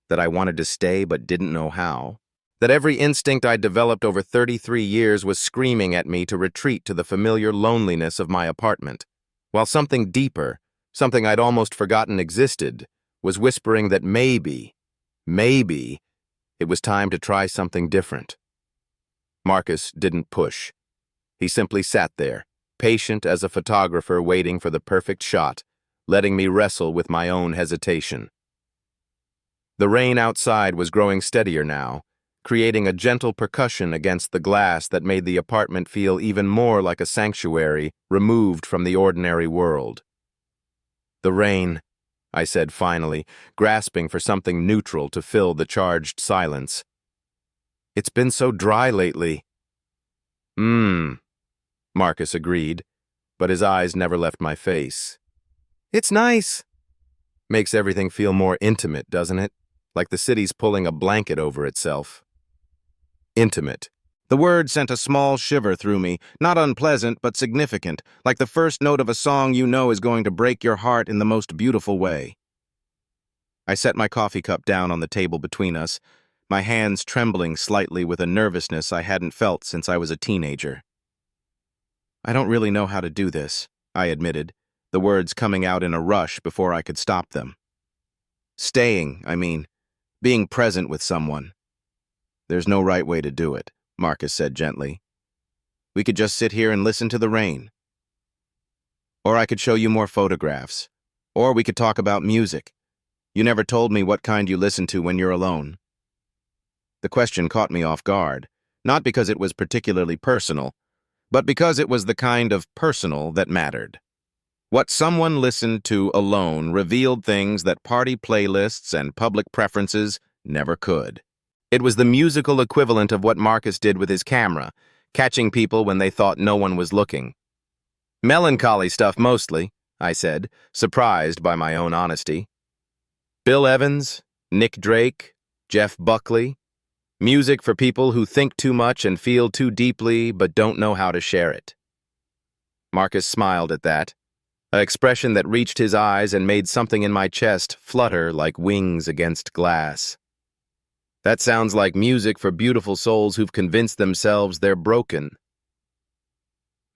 That I wanted to stay but didn't know how? That every instinct I'd developed over 33 years was screaming at me to retreat to the familiar loneliness of my apartment, while something deeper, something I'd almost forgotten existed, was whispering that maybe, it was time to try something different. Marcus didn't push. He simply sat there, patient as a photographer waiting for the perfect shot, letting me wrestle with my own hesitation. The rain outside was growing steadier now, creating a gentle percussion against the glass that made the apartment feel even more like a sanctuary removed from the ordinary world. The rain, I said finally, grasping for something neutral to fill the charged silence. It's been so dry lately. Marcus agreed, but his eyes never left my face. It's nice. Makes everything feel more intimate, doesn't it? Like the city's pulling a blanket over itself. Intimate. The word sent a small shiver through me, not unpleasant but significant, like the first note of a song you know is going to break your heart in the most beautiful way. I set my coffee cup down on the table between us, my hands trembling slightly with a nervousness I hadn't felt since I was a teenager. I don't really know how to do this, I admitted, the words coming out in a rush before I could stop them. Staying, I mean, being present with someone. There's no right way to do it, Marcus said gently. We could just sit here and listen to the rain. Or I could show you more photographs. Or we could talk about music. You never told me what kind you listen to when you're alone. The question caught me off guard, not because it was particularly personal, but because it was the kind of personal that mattered. What someone listened to alone revealed things that party playlists and public preferences never could. It was the musical equivalent of what Marcus did with his camera, catching people when they thought no one was looking. Melancholy stuff mostly, I said, surprised by my own honesty. Bill Evans, Nick Drake, Jeff Buckley. Music for people who think too much and feel too deeply but don't know how to share it. Marcus smiled at that, an expression that reached his eyes and made something in my chest flutter like wings against glass. That sounds like music for beautiful souls who've convinced themselves they're broken.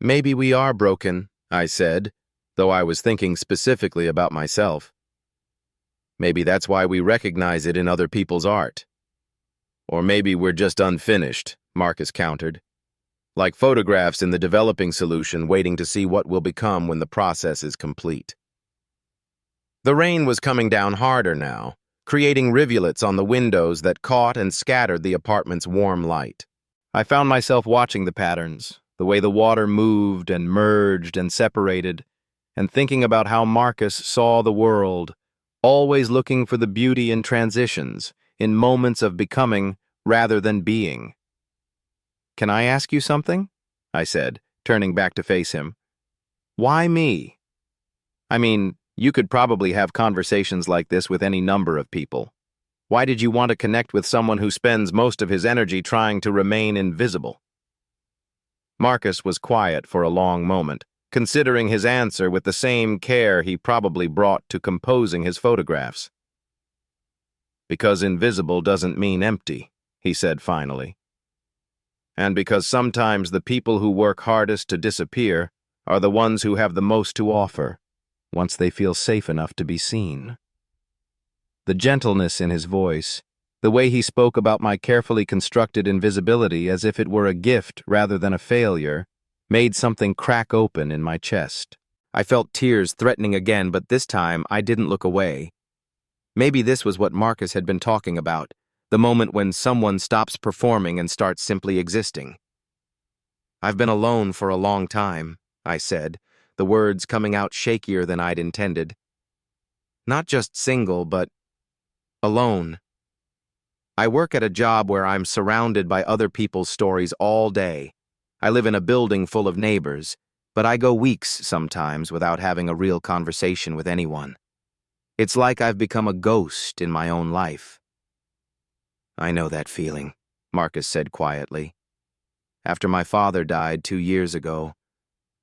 Maybe we are broken, I said, though I was thinking specifically about myself. Maybe that's why we recognize it in other people's art. Or maybe we're just unfinished, Marcus countered. Like photographs in the developing solution waiting to see what will become when the process is complete. The rain was coming down harder now, creating rivulets on the windows that caught and scattered the apartment's warm light. I found myself watching the patterns, the way the water moved and merged and separated, and thinking about how Marcus saw the world, always looking for the beauty in transitions, in moments of becoming rather than being. Can I ask you something? I said, turning back to face him. Why me? I mean, you could probably have conversations like this with any number of people. Why did you want to connect with someone who spends most of his energy trying to remain invisible? Marcus was quiet for a long moment, considering his answer with the same care he probably brought to composing his photographs. Because invisible doesn't mean empty, he said finally. And because sometimes the people who work hardest to disappear are the ones who have the most to offer, once they feel safe enough to be seen. The gentleness in his voice, the way he spoke about my carefully constructed invisibility as if it were a gift rather than a failure, made something crack open in my chest. I felt tears threatening again, but this time I didn't look away. Maybe this was what Marcus had been talking about, the moment when someone stops performing and starts simply existing. I've been alone for a long time, I said, the words coming out shakier than I'd intended. Not just single, but alone. I work at a job where I'm surrounded by other people's stories all day. I live in a building full of neighbors, but I go weeks sometimes without having a real conversation with anyone. It's like I've become a ghost in my own life. I know that feeling, Marcus said quietly. After my father died 2 years ago,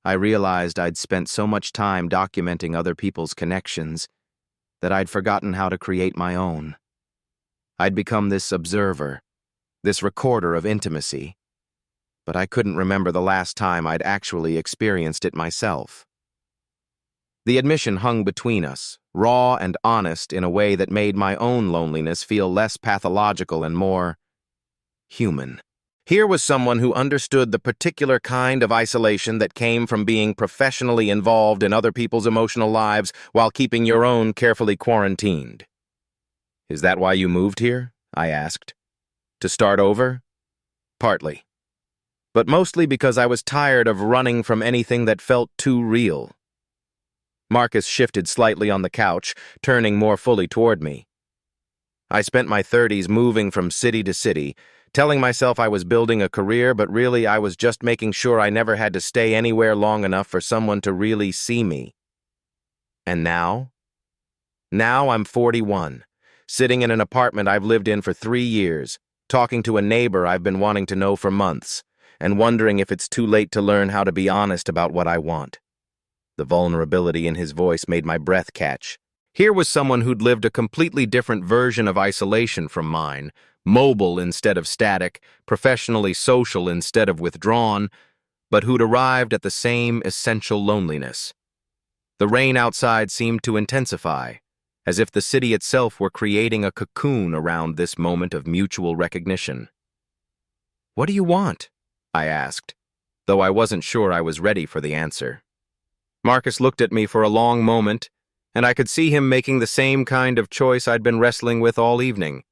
I realized I'd spent so much time documenting other people's connections that I'd forgotten how to create my own. I'd become this observer, this recorder of intimacy, but I couldn't remember the last time I'd actually experienced it myself. The admission hung between us, raw and honest in a way that made my own loneliness feel less pathological and more human. Here was someone who understood the particular kind of isolation that came from being professionally involved in other people's emotional lives while keeping your own carefully quarantined. Is that why you moved here? I asked. To start over? Partly. But mostly because I was tired of running from anything that felt too real. Marcus shifted slightly on the couch, turning more fully toward me. I spent my 30s moving from city to city, telling myself I was building a career, but really I was just making sure I never had to stay anywhere long enough for someone to really see me. And now? Now I'm 41, sitting in an apartment I've lived in for 3 years, talking to a neighbor I've been wanting to know for months, and wondering if it's too late to learn how to be honest about what I want. The vulnerability in his voice made my breath catch. Here was someone who'd lived a completely different version of isolation from mine, mobile instead of static, professionally social instead of withdrawn, but who'd arrived at the same essential loneliness. The rain outside seemed to intensify, as if the city itself were creating a cocoon around this moment of mutual recognition. "What do you want?" I asked, though I wasn't sure I was ready for the answer. Marcus looked at me for a long moment, and I could see him making the same kind of choice I'd been wrestling with all evening.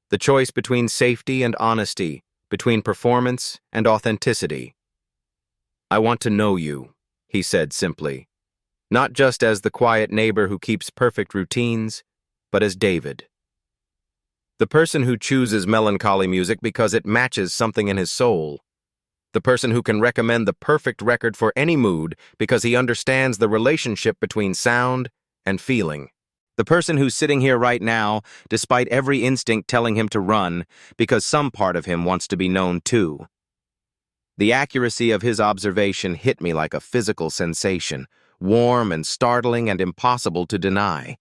The choice between safety and honesty, between performance and authenticity. "I want to know you," he said simply. Not just as the quiet neighbor who keeps perfect routines, but as David. The person who chooses melancholy music because it matches something in his soul. The person who can recommend the perfect record for any mood because he understands the relationship between sound and feeling. The person who's sitting here right now, despite every instinct telling him to run, because some part of him wants to be known too. The accuracy of his observation hit me like a physical sensation, warm and startling and impossible to deny.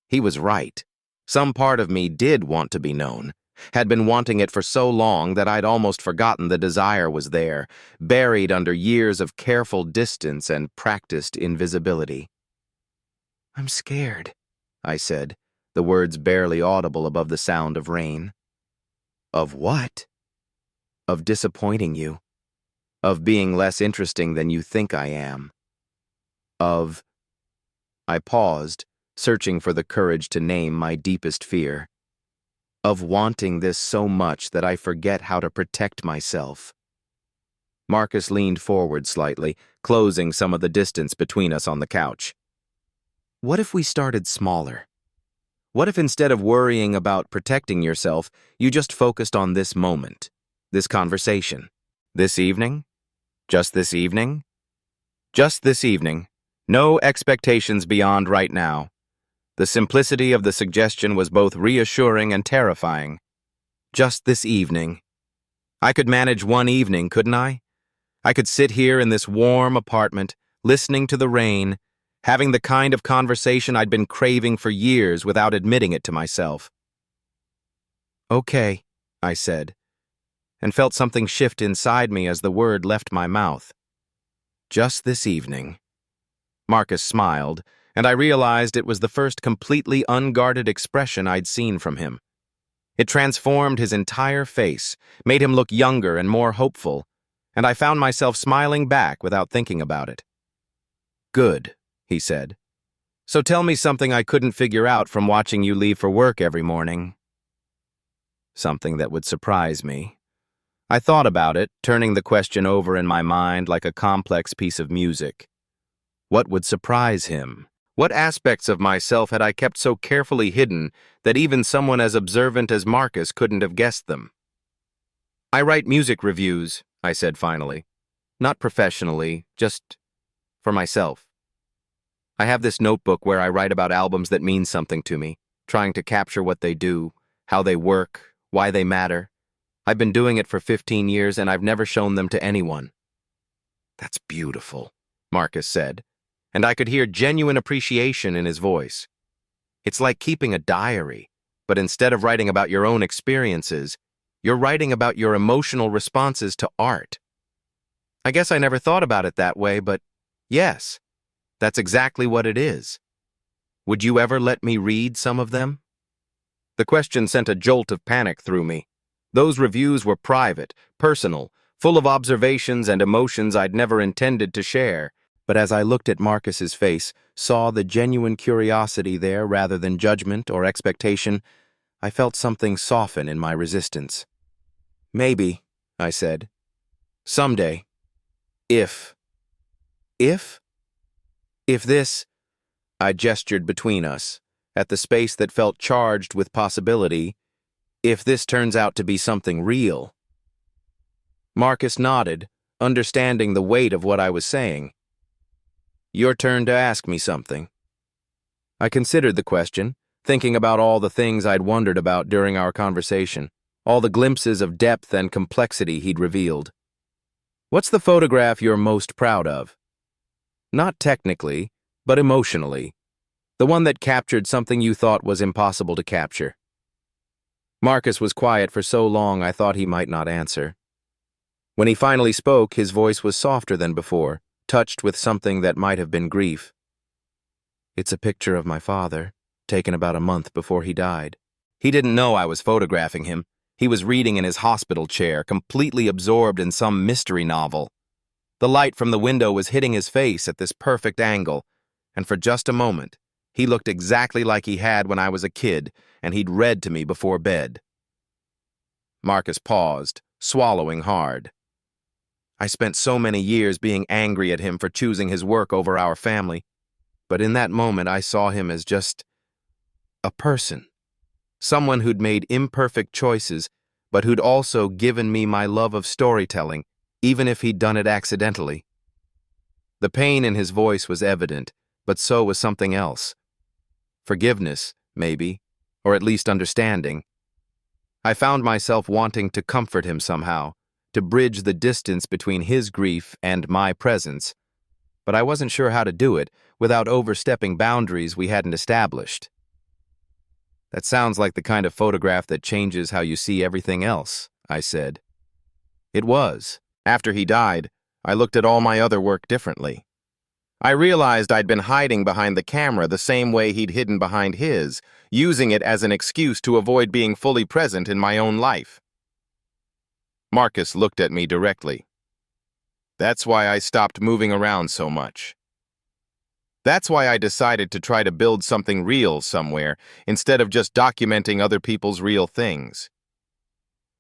He was right. Some part of me did want to be known, had been wanting it for so long that I'd almost forgotten the desire was there, buried under years of careful distance and practiced invisibility. "I'm scared," I said, the words barely audible above the sound of rain. "Of what?" "Of disappointing you. Of being less interesting than you think I am. Of—" I paused, searching for the courage to name my deepest fear. "Of wanting this so much that I forget how to protect myself." Marcus leaned forward slightly, closing some of the distance between us on the couch. "What if we started smaller? What if instead of worrying about protecting yourself, you just focused on this moment, this conversation? This evening? Just this evening? Just this evening. No expectations beyond right now. The simplicity of the suggestion was both reassuring and terrifying. Just this evening. I could manage one evening, couldn't I? I could sit here in this warm apartment, listening to the rain, having the kind of conversation I'd been craving for years without admitting it to myself. Okay, I said, and felt something shift inside me as the word left my mouth. Just this evening. Marcus smiled, and I realized it was the first completely unguarded expression I'd seen from him. It transformed his entire face, made him look younger and more hopeful, and I found myself smiling back without thinking about it. Good, he said. So tell me something I couldn't figure out from watching you leave for work every morning. Something that would surprise me. I thought about it, turning the question over in my mind like a complex piece of music. What would surprise him? What aspects of myself had I kept so carefully hidden that even someone as observant as Marcus couldn't have guessed them? I write music reviews, I said finally. Not professionally, just for myself. I have this notebook where I write about albums that mean something to me, trying to capture what they do, how they work, why they matter. I've been doing it for 15 years and I've never shown them to anyone. That's beautiful, Marcus said, and I could hear genuine appreciation in his voice. It's like keeping a diary, but instead of writing about your own experiences, you're writing about your emotional responses to art. I guess I never thought about it that way, but yes, that's exactly what it is. Would you ever let me read some of them? The question sent a jolt of panic through me. Those reviews were private, personal, full of observations and emotions I'd never intended to share, but as I looked at Marcus's face, saw the genuine curiosity there rather than judgment or expectation, I felt something soften in my resistance. Maybe, I said. Someday. If. If? If this, I gestured between us, at the space that felt charged with possibility, if this turns out to be something real. Marcus nodded, understanding the weight of what I was saying. Your turn to ask me something. I considered the question, thinking about all the things I'd wondered about during our conversation, all the glimpses of depth and complexity he'd revealed. What's the photograph you're most proud of? Not technically, but emotionally. The one that captured something you thought was impossible to capture. Marcus was quiet for so long I thought he might not answer. When he finally spoke, his voice was softer than before, touched with something that might have been grief. It's a picture of my father, taken about a month before he died. He didn't know I was photographing him. He was reading in his hospital chair, completely absorbed in some mystery novel. The light from the window was hitting his face at this perfect angle, and for just a moment, he looked exactly like he had when I was a kid, and he'd read to me before bed. Marcus paused, swallowing hard. I spent so many years being angry at him for choosing his work over our family, but in that moment I saw him as just a person. Someone who'd made imperfect choices, but who'd also given me my love of storytelling, even if he'd done it accidentally. The pain in his voice was evident, but so was something else. Forgiveness, maybe, or at least understanding. I found myself wanting to comfort him somehow, to bridge the distance between his grief and my presence, but I wasn't sure how to do it without overstepping boundaries we hadn't established. That sounds like the kind of photograph that changes how you see everything else, I said. It was. After he died, I looked at all my other work differently. I realized I'd been hiding behind the camera the same way he'd hidden behind his, using it as an excuse to avoid being fully present in my own life. Marcus looked at me directly. That's why I stopped moving around so much. That's why I decided to try to build something real somewhere, instead of just documenting other people's real things.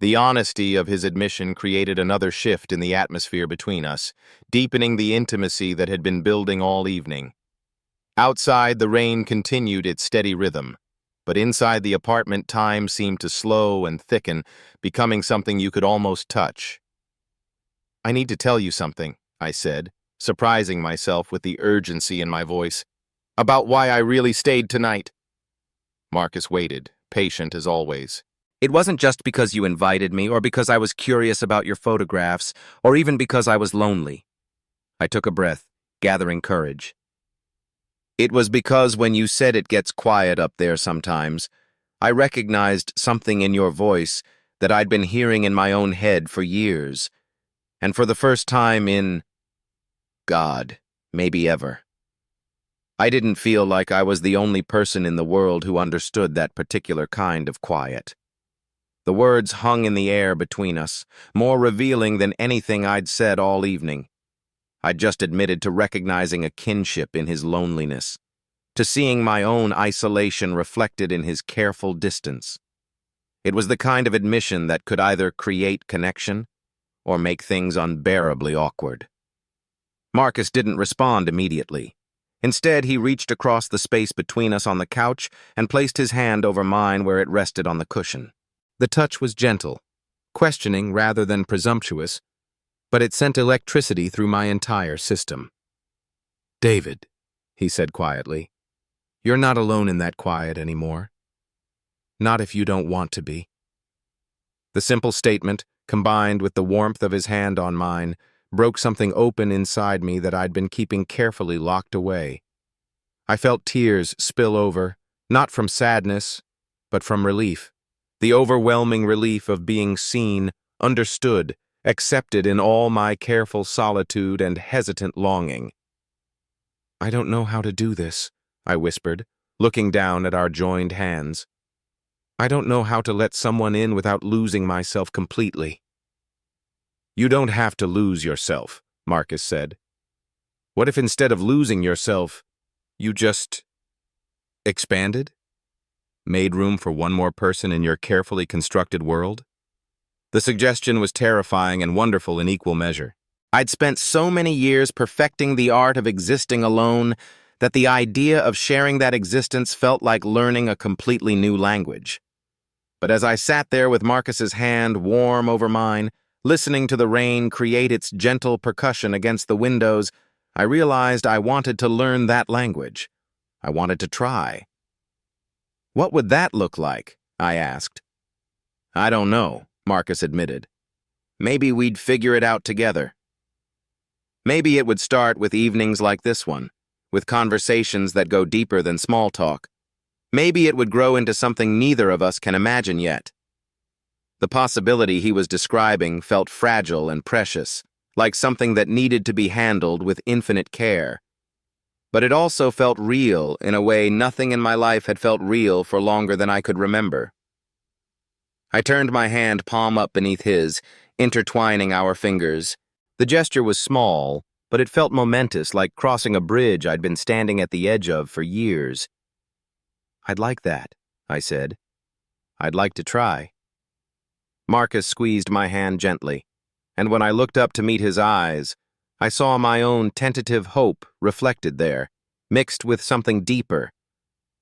The honesty of his admission created another shift in the atmosphere between us, deepening the intimacy that had been building all evening. Outside, the rain continued its steady rhythm, but inside the apartment, time seemed to slow and thicken, becoming something you could almost touch. I need to tell you something, I said, surprising myself with the urgency in my voice, about why I really stayed tonight. Marcus waited, patient as always. It wasn't just because you invited me, or because I was curious about your photographs, or even because I was lonely. I took a breath, gathering courage. It was because when you said it gets quiet up there sometimes, I recognized something in your voice that I'd been hearing in my own head for years, and for the first time in, God, maybe ever. I didn't feel like I was the only person in the world who understood that particular kind of quiet. The words hung in the air between us, more revealing than anything I'd said all evening. I'd just admitted to recognizing a kinship in his loneliness, to seeing my own isolation reflected in his careful distance. It was the kind of admission that could either create connection or make things unbearably awkward. Marcus didn't respond immediately. Instead, he reached across the space between us on the couch and placed his hand over mine where it rested on the cushion. The touch was gentle, questioning rather than presumptuous, but it sent electricity through my entire system. "David," he said quietly, "you're not alone in that quiet anymore. Not if you don't want to be." The simple statement, combined with the warmth of his hand on mine, broke something open inside me that I'd been keeping carefully locked away. I felt tears spill over, not from sadness, but from relief. The overwhelming relief of being seen, understood, accepted in all my careful solitude and hesitant longing. "I don't know how to do this," I whispered, looking down at our joined hands. "I don't know how to let someone in without losing myself completely." "You don't have to lose yourself," Marcus said. "What if instead of losing yourself, you just expanded? Made room for one more person in your carefully constructed world?" The suggestion was terrifying and wonderful in equal measure. I'd spent so many years perfecting the art of existing alone that the idea of sharing that existence felt like learning a completely new language. But as I sat there with Marcus's hand warm over mine, listening to the rain create its gentle percussion against the windows, I realized I wanted to learn that language. I wanted to try. "What would that look like?" I asked. "I don't know," Marcus admitted. "Maybe we'd figure it out together. Maybe it would start with evenings like this one, with conversations that go deeper than small talk. Maybe it would grow into something neither of us can imagine yet." The possibility he was describing felt fragile and precious, like something that needed to be handled with infinite care. But it also felt real in a way nothing in my life had felt real for longer than I could remember. I turned my hand palm up beneath his, intertwining our fingers. The gesture was small, but it felt momentous, like crossing a bridge I'd been standing at the edge of for years. "I'd like that," I said. "I'd like to try." Marcus squeezed my hand gently, and when I looked up to meet his eyes, I saw my own tentative hope reflected there, mixed with something deeper.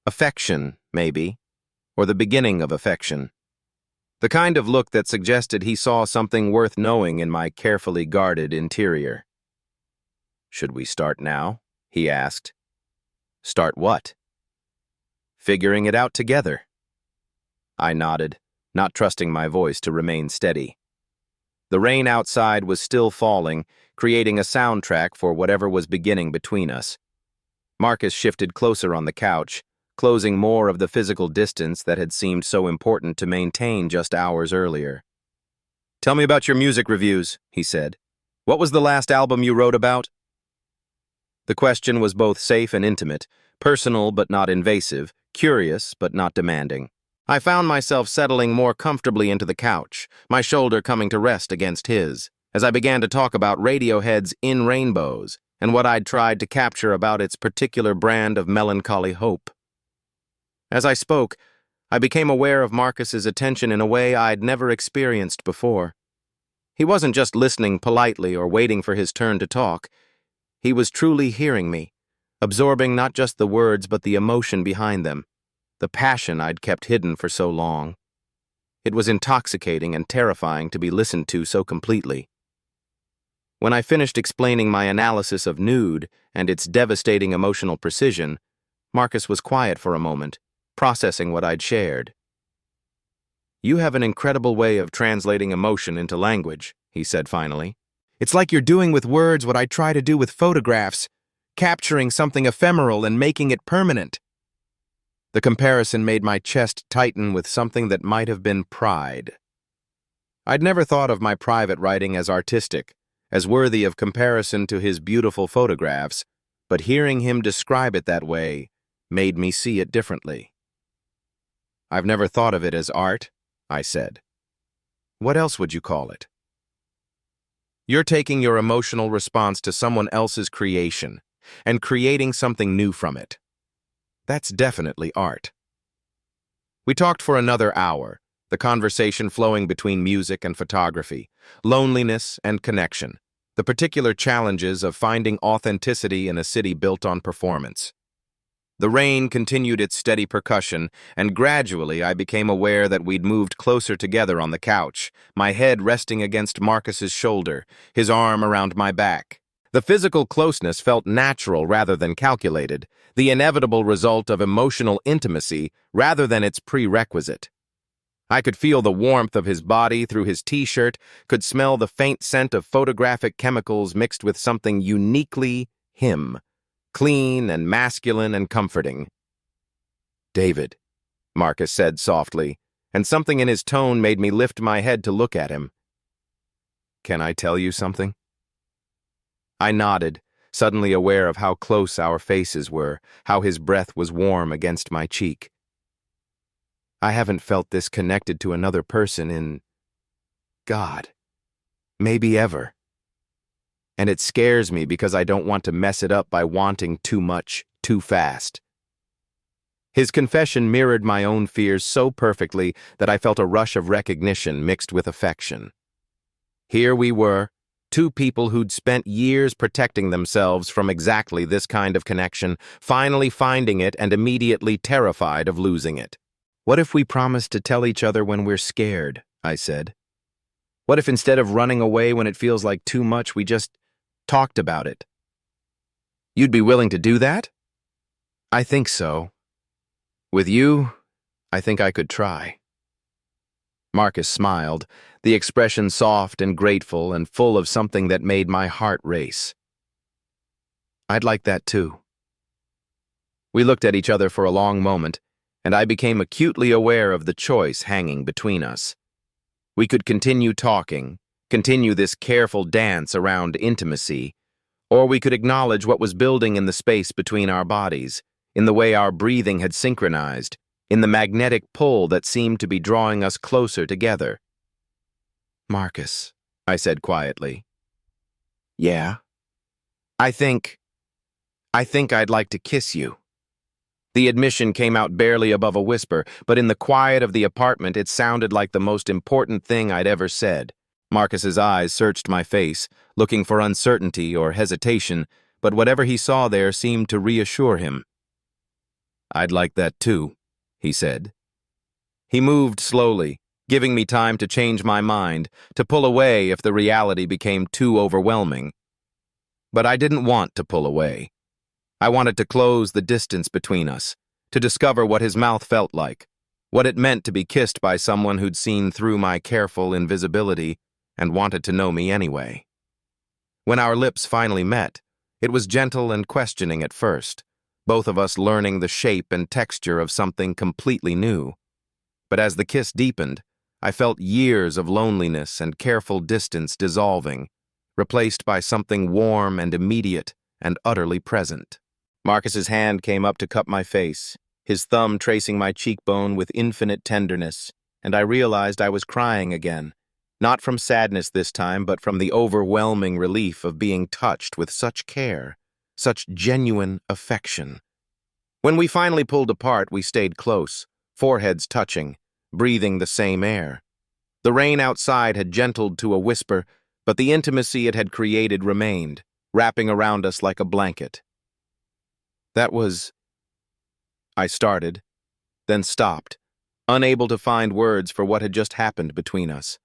Affection, maybe, or the beginning of affection. The kind of look that suggested he saw something worth knowing in my carefully guarded interior. "Should we start now?" he asked. "Start what?" "Figuring it out together." I nodded, not trusting my voice to remain steady. The rain outside was still falling, creating a soundtrack for whatever was beginning between us. Marcus shifted closer on the couch, closing more of the physical distance that had seemed so important to maintain just hours earlier. "Tell me about your music reviews," he said. "What was the last album you wrote about?" The question was both safe and intimate, personal but not invasive, curious but not demanding. I found myself settling more comfortably into the couch, my shoulder coming to rest against his, as I began to talk about Radiohead's In Rainbows and what I'd tried to capture about its particular brand of melancholy hope. As I spoke, I became aware of Marcus's attention in a way I'd never experienced before. He wasn't just listening politely or waiting for his turn to talk. He was truly hearing me, absorbing not just the words but the emotion behind them, the passion I'd kept hidden for so long. It was intoxicating and terrifying to be listened to so completely. When I finished explaining my analysis of Nude and its devastating emotional precision, Marcus was quiet for a moment, processing what I'd shared. "You have an incredible way of translating emotion into language," he said finally. "It's like you're doing with words what I try to do with photographs, capturing something ephemeral and making it permanent." The comparison made my chest tighten with something that might have been pride. I'd never thought of my private writing as artistic, as worthy of comparison to his beautiful photographs, but hearing him describe it that way made me see it differently. "I've never thought of it as art," I said. "What else would you call it?" "You're taking your emotional response to someone else's creation and creating something new from it. That's definitely art." We talked for another hour, the conversation flowing between music and photography, loneliness and connection, the particular challenges of finding authenticity in a city built on performance. The rain continued its steady percussion, and gradually I became aware that we'd moved closer together on the couch, my head resting against Marcus's shoulder, his arm around my back. The physical closeness felt natural rather than calculated, the inevitable result of emotional intimacy rather than its prerequisite. I could feel the warmth of his body through his t-shirt, could smell the faint scent of photographic chemicals mixed with something uniquely him, clean and masculine and comforting. "David," Marcus said softly, and something in his tone made me lift my head to look at him. "Can I tell you something?" I nodded, suddenly aware of how close our faces were, how his breath was warm against my cheek. "I haven't felt this connected to another person in, God, maybe ever. And it scares me because I don't want to mess it up by wanting too much, too fast." His confession mirrored my own fears so perfectly that I felt a rush of recognition mixed with affection. Here we were, two people who'd spent years protecting themselves from exactly this kind of connection, finally finding it and immediately terrified of losing it. "What if we promise to tell each other when we're scared?" I said. "What if instead of running away when it feels like too much, we just talked about it?" "You'd be willing to do that?" "I think so. With you, I think I could try." Marcus smiled, the expression soft and grateful and full of something that made my heart race. "I'd like that too." We looked at each other for a long moment, and I became acutely aware of the choice hanging between us. We could continue talking, continue this careful dance around intimacy, or we could acknowledge what was building in the space between our bodies, in the way our breathing had synchronized, in the magnetic pull that seemed to be drawing us closer together. "Marcus," I said quietly. "Yeah?" I think I'd like to kiss you." The admission came out barely above a whisper, but in the quiet of the apartment it sounded like the most important thing I'd ever said. Marcus's eyes searched my face, looking for uncertainty or hesitation, but whatever he saw there seemed to reassure him. "I'd like that too," he said. He moved slowly, giving me time to change my mind, to pull away if the reality became too overwhelming. But I didn't want to pull away. I wanted to close the distance between us, to discover what his mouth felt like, what it meant to be kissed by someone who'd seen through my careful invisibility and wanted to know me anyway. When our lips finally met, it was gentle and questioning at first, both of us learning the shape and texture of something completely new. But as the kiss deepened, I felt years of loneliness and careful distance dissolving, replaced by something warm and immediate and utterly present. Marcus's hand came up to cup my face, his thumb tracing my cheekbone with infinite tenderness, and I realized I was crying again, not from sadness this time, but from the overwhelming relief of being touched with such care, such genuine affection. When we finally pulled apart, we stayed close, foreheads touching, breathing the same air. The rain outside had gentled to a whisper, but the intimacy it had created remained, wrapping around us like a blanket. "That was—" I started, then stopped, unable to find words for what had just happened between us.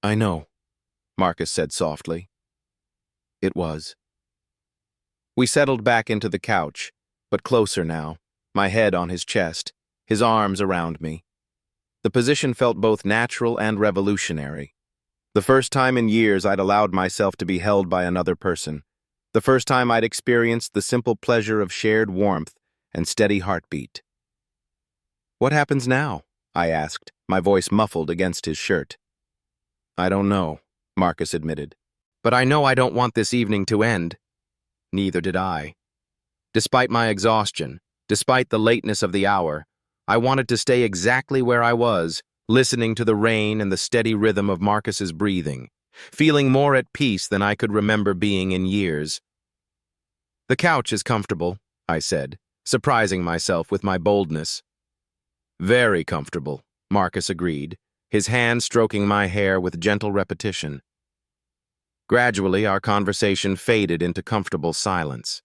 "I know," Marcus said softly. It was. We settled back into the couch, but closer now, my head on his chest, his arms around me. The position felt both natural and revolutionary. The first time in years I'd allowed myself to be held by another person. The first time I'd experienced the simple pleasure of shared warmth and steady heartbeat. "What happens now?" I asked, my voice muffled against his shirt. "I don't know," Marcus admitted. "But I know I don't want this evening to end." Neither did I. Despite my exhaustion, despite the lateness of the hour, I wanted to stay exactly where I was, listening to the rain and the steady rhythm of Marcus's breathing, feeling more at peace than I could remember being in years. "The couch is comfortable," I said, surprising myself with my boldness. "Very comfortable," Marcus agreed, his hand stroking my hair with gentle repetition. Gradually, our conversation faded into comfortable silence.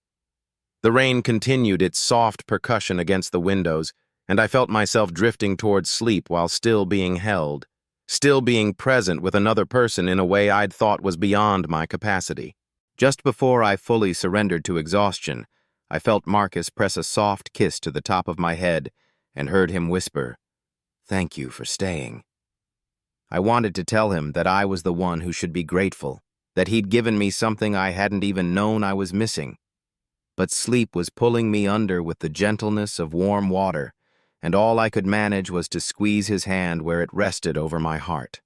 The rain continued its soft percussion against the windows, and I felt myself drifting towards sleep while still being held, still being present with another person in a way I'd thought was beyond my capacity. Just before I fully surrendered to exhaustion, I felt Marcus press a soft kiss to the top of my head and heard him whisper, "Thank you for staying." I wanted to tell him that I was the one who should be grateful, that he'd given me something I hadn't even known I was missing. But sleep was pulling me under with the gentleness of warm water, and all I could manage was to squeeze his hand where it rested over my heart.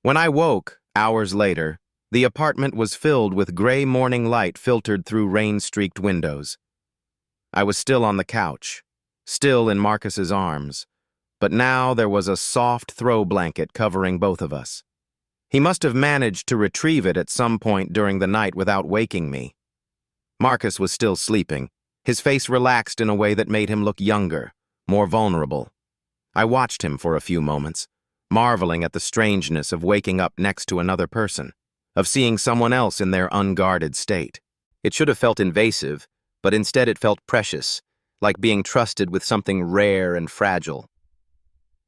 When I woke, hours later, the apartment was filled with gray morning light filtered through rain-streaked windows. I was still on the couch, still in Marcus's arms, but now there was a soft throw blanket covering both of us. He must have managed to retrieve it at some point during the night without waking me. Marcus was still sleeping, his face relaxed in a way that made him look younger, more vulnerable. I watched him for a few moments, marveling at the strangeness of waking up next to another person, of seeing someone else in their unguarded state. It should have felt invasive, but instead it felt precious, like being trusted with something rare and fragile.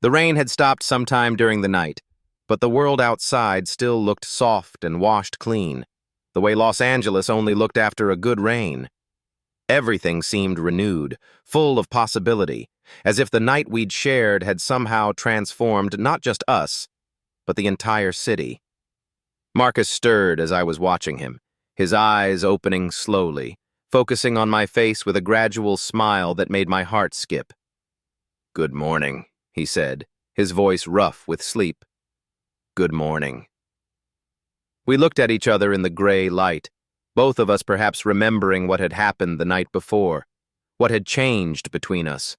The rain had stopped sometime during the night, but the world outside still looked soft and washed clean, the way Los Angeles only looked after a good rain. Everything seemed renewed, full of possibility, as if the night we'd shared had somehow transformed not just us, but the entire city. Marcus stirred as I was watching him, his eyes opening slowly, focusing on my face with a gradual smile that made my heart skip. "Good morning," he said, his voice rough with sleep. "Good morning." We looked at each other in the gray light, both of us perhaps remembering what had happened the night before, what had changed between us.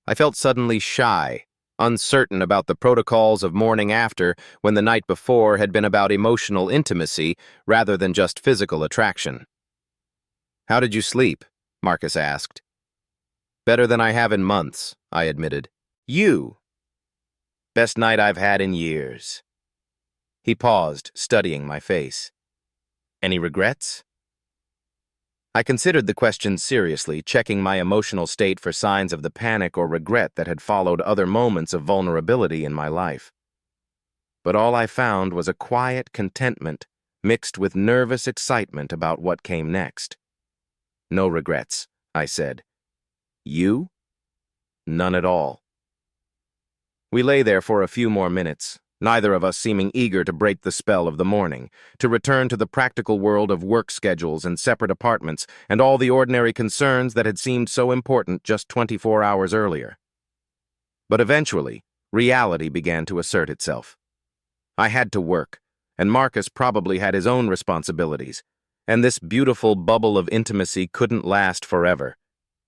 I felt suddenly shy, uncertain about the protocols of morning after when the night before had been about emotional intimacy rather than just physical attraction. "How did you sleep?" Marcus asked. "Better than I have in months," I admitted. "You?" "Best night I've had in years." He paused, studying my face. "Any regrets?" I considered the question seriously, checking my emotional state for signs of the panic or regret that had followed other moments of vulnerability in my life. But all I found was a quiet contentment mixed with nervous excitement about what came next. "No regrets," I said. "You?" "None at all." We lay there for a few more minutes, neither of us seeming eager to break the spell of the morning, to return to the practical world of work schedules and separate apartments and all the ordinary concerns that had seemed so important just 24 hours earlier. But eventually, reality began to assert itself. I had to work, and Marcus probably had his own responsibilities, and this beautiful bubble of intimacy couldn't last forever.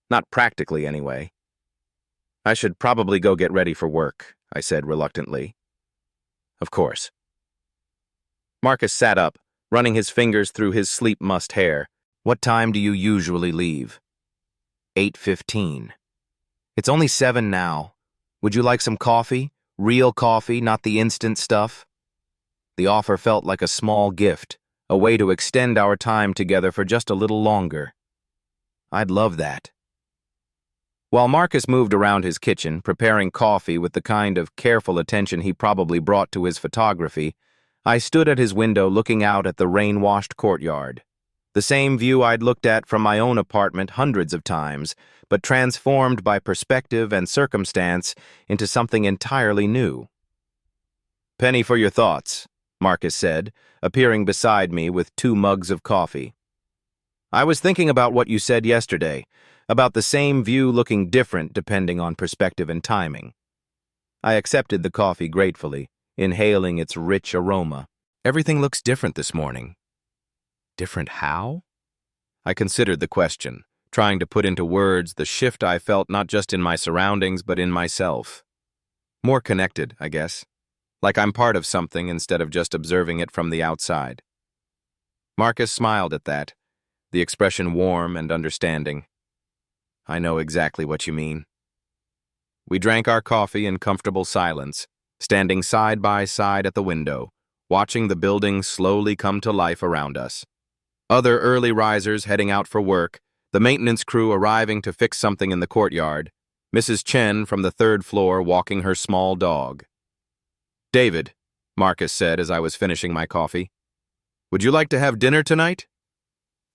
Not practically, anyway. "I should probably go get ready for work," I said reluctantly. "Of course." Marcus sat up, running his fingers through his sleep-mussed hair. "What time do you usually leave?" 8:15. "It's only 7 now. Would you like some coffee? Real coffee, not the instant stuff?" The offer felt like a small gift, a way to extend our time together for just a little longer. "I'd love that." While Marcus moved around his kitchen, preparing coffee with the kind of careful attention he probably brought to his photography, I stood at his window looking out at the rain-washed courtyard. The same view I'd looked at from my own apartment hundreds of times, but transformed by perspective and circumstance into something entirely new. "Penny for your thoughts," Marcus said, appearing beside me with 2 mugs of coffee. "I was thinking about what you said yesterday, about the same view looking different depending on perspective and timing." I accepted the coffee gratefully, inhaling its rich aroma. "Everything looks different this morning." "Different how?" I considered the question, trying to put into words the shift I felt not just in my surroundings but in myself. More connected, I guess. Like I'm part of something instead of just observing it from the outside. Marcus smiled at that, the expression warm and understanding. "I know exactly what you mean." We drank our coffee in comfortable silence, standing side by side at the window, watching the building slowly come to life around us. Other early risers heading out for work, the maintenance crew arriving to fix something in the courtyard, Mrs. Chen from the 3rd floor walking her small dog. "David," Marcus said as I was finishing my coffee, "would you like to have dinner tonight?"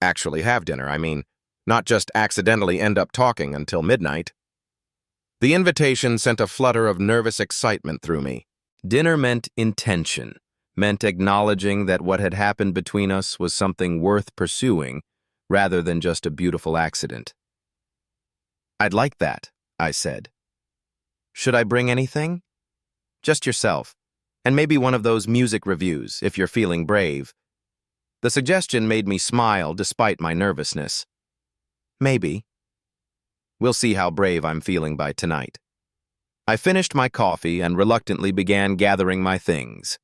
Actually have dinner, I mean, not just accidentally end up talking until midnight. The invitation sent a flutter of nervous excitement through me. Dinner meant intention, meant acknowledging that what had happened between us was something worth pursuing, rather than just a beautiful accident. "I'd like that," I said. "Should I bring anything?" "Just yourself, and maybe one of those music reviews, if you're feeling brave." The suggestion made me smile despite my nervousness. "Maybe. We'll see how brave I'm feeling by tonight." I finished my coffee and reluctantly began gathering my things.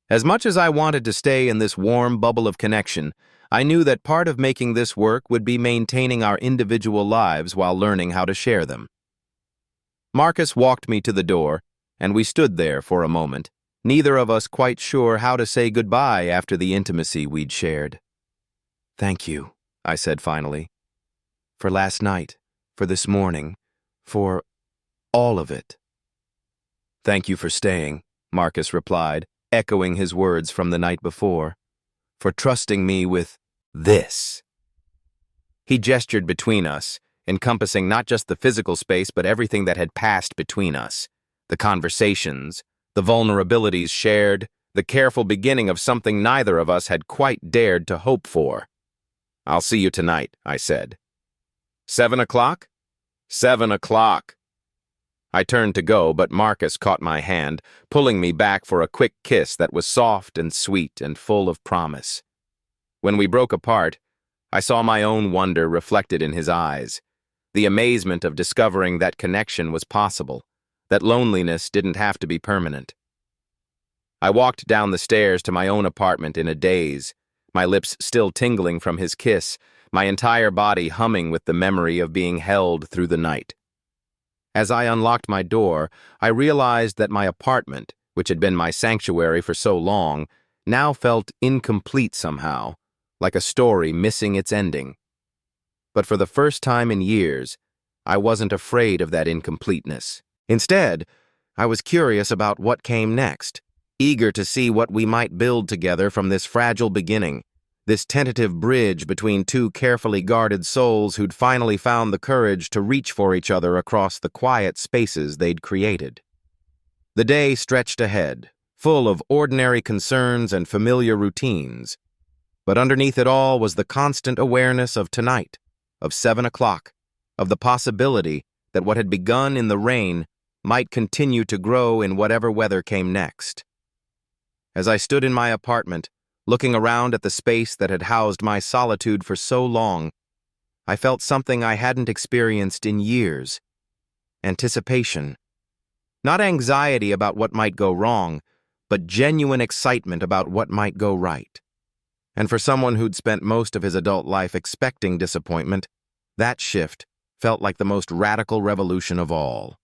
As much as I wanted to stay in this warm bubble of connection, I knew that part of making this work would be maintaining our individual lives while learning how to share them. Marcus walked me to the door, and we stood there for a moment, neither of us quite sure how to say goodbye after the intimacy we'd shared. "Thank you," I said finally. "For last night, for this morning, for all of it." "Thank you for staying," Marcus replied, echoing his words from the night before. "For trusting me with this." He gestured between us, encompassing not just the physical space but everything that had passed between us. The conversations, the vulnerabilities shared, the careful beginning of something neither of us had quite dared to hope for. "I'll see you tonight," I said. 7 o'clock? 7 o'clock. I turned to go, but Marcus caught my hand, pulling me back for a quick kiss that was soft and sweet and full of promise. When we broke apart, I saw my own wonder reflected in his eyes, the amazement of discovering that connection was possible, that loneliness didn't have to be permanent. I walked down the stairs to my own apartment in a daze, my lips still tingling from his kiss, my entire body humming with the memory of being held through the night. As I unlocked my door, I realized that my apartment, which had been my sanctuary for so long, now felt incomplete somehow, like a story missing its ending. But for the first time in years, I wasn't afraid of that incompleteness. Instead, I was curious about what came next, eager to see what we might build together from this fragile beginning, this tentative bridge between 2 carefully guarded souls who'd finally found the courage to reach for each other across the quiet spaces they'd created. The day stretched ahead, full of ordinary concerns and familiar routines, but underneath it all was the constant awareness of tonight, of 7 o'clock, of the possibility that what had begun in the rain might continue to grow in whatever weather came next. As I stood in my apartment, looking around at the space that had housed my solitude for so long, I felt something I hadn't experienced in years. Anticipation. Not anxiety about what might go wrong, but genuine excitement about what might go right. And for someone who'd spent most of his adult life expecting disappointment, that shift felt like the most radical revolution of all.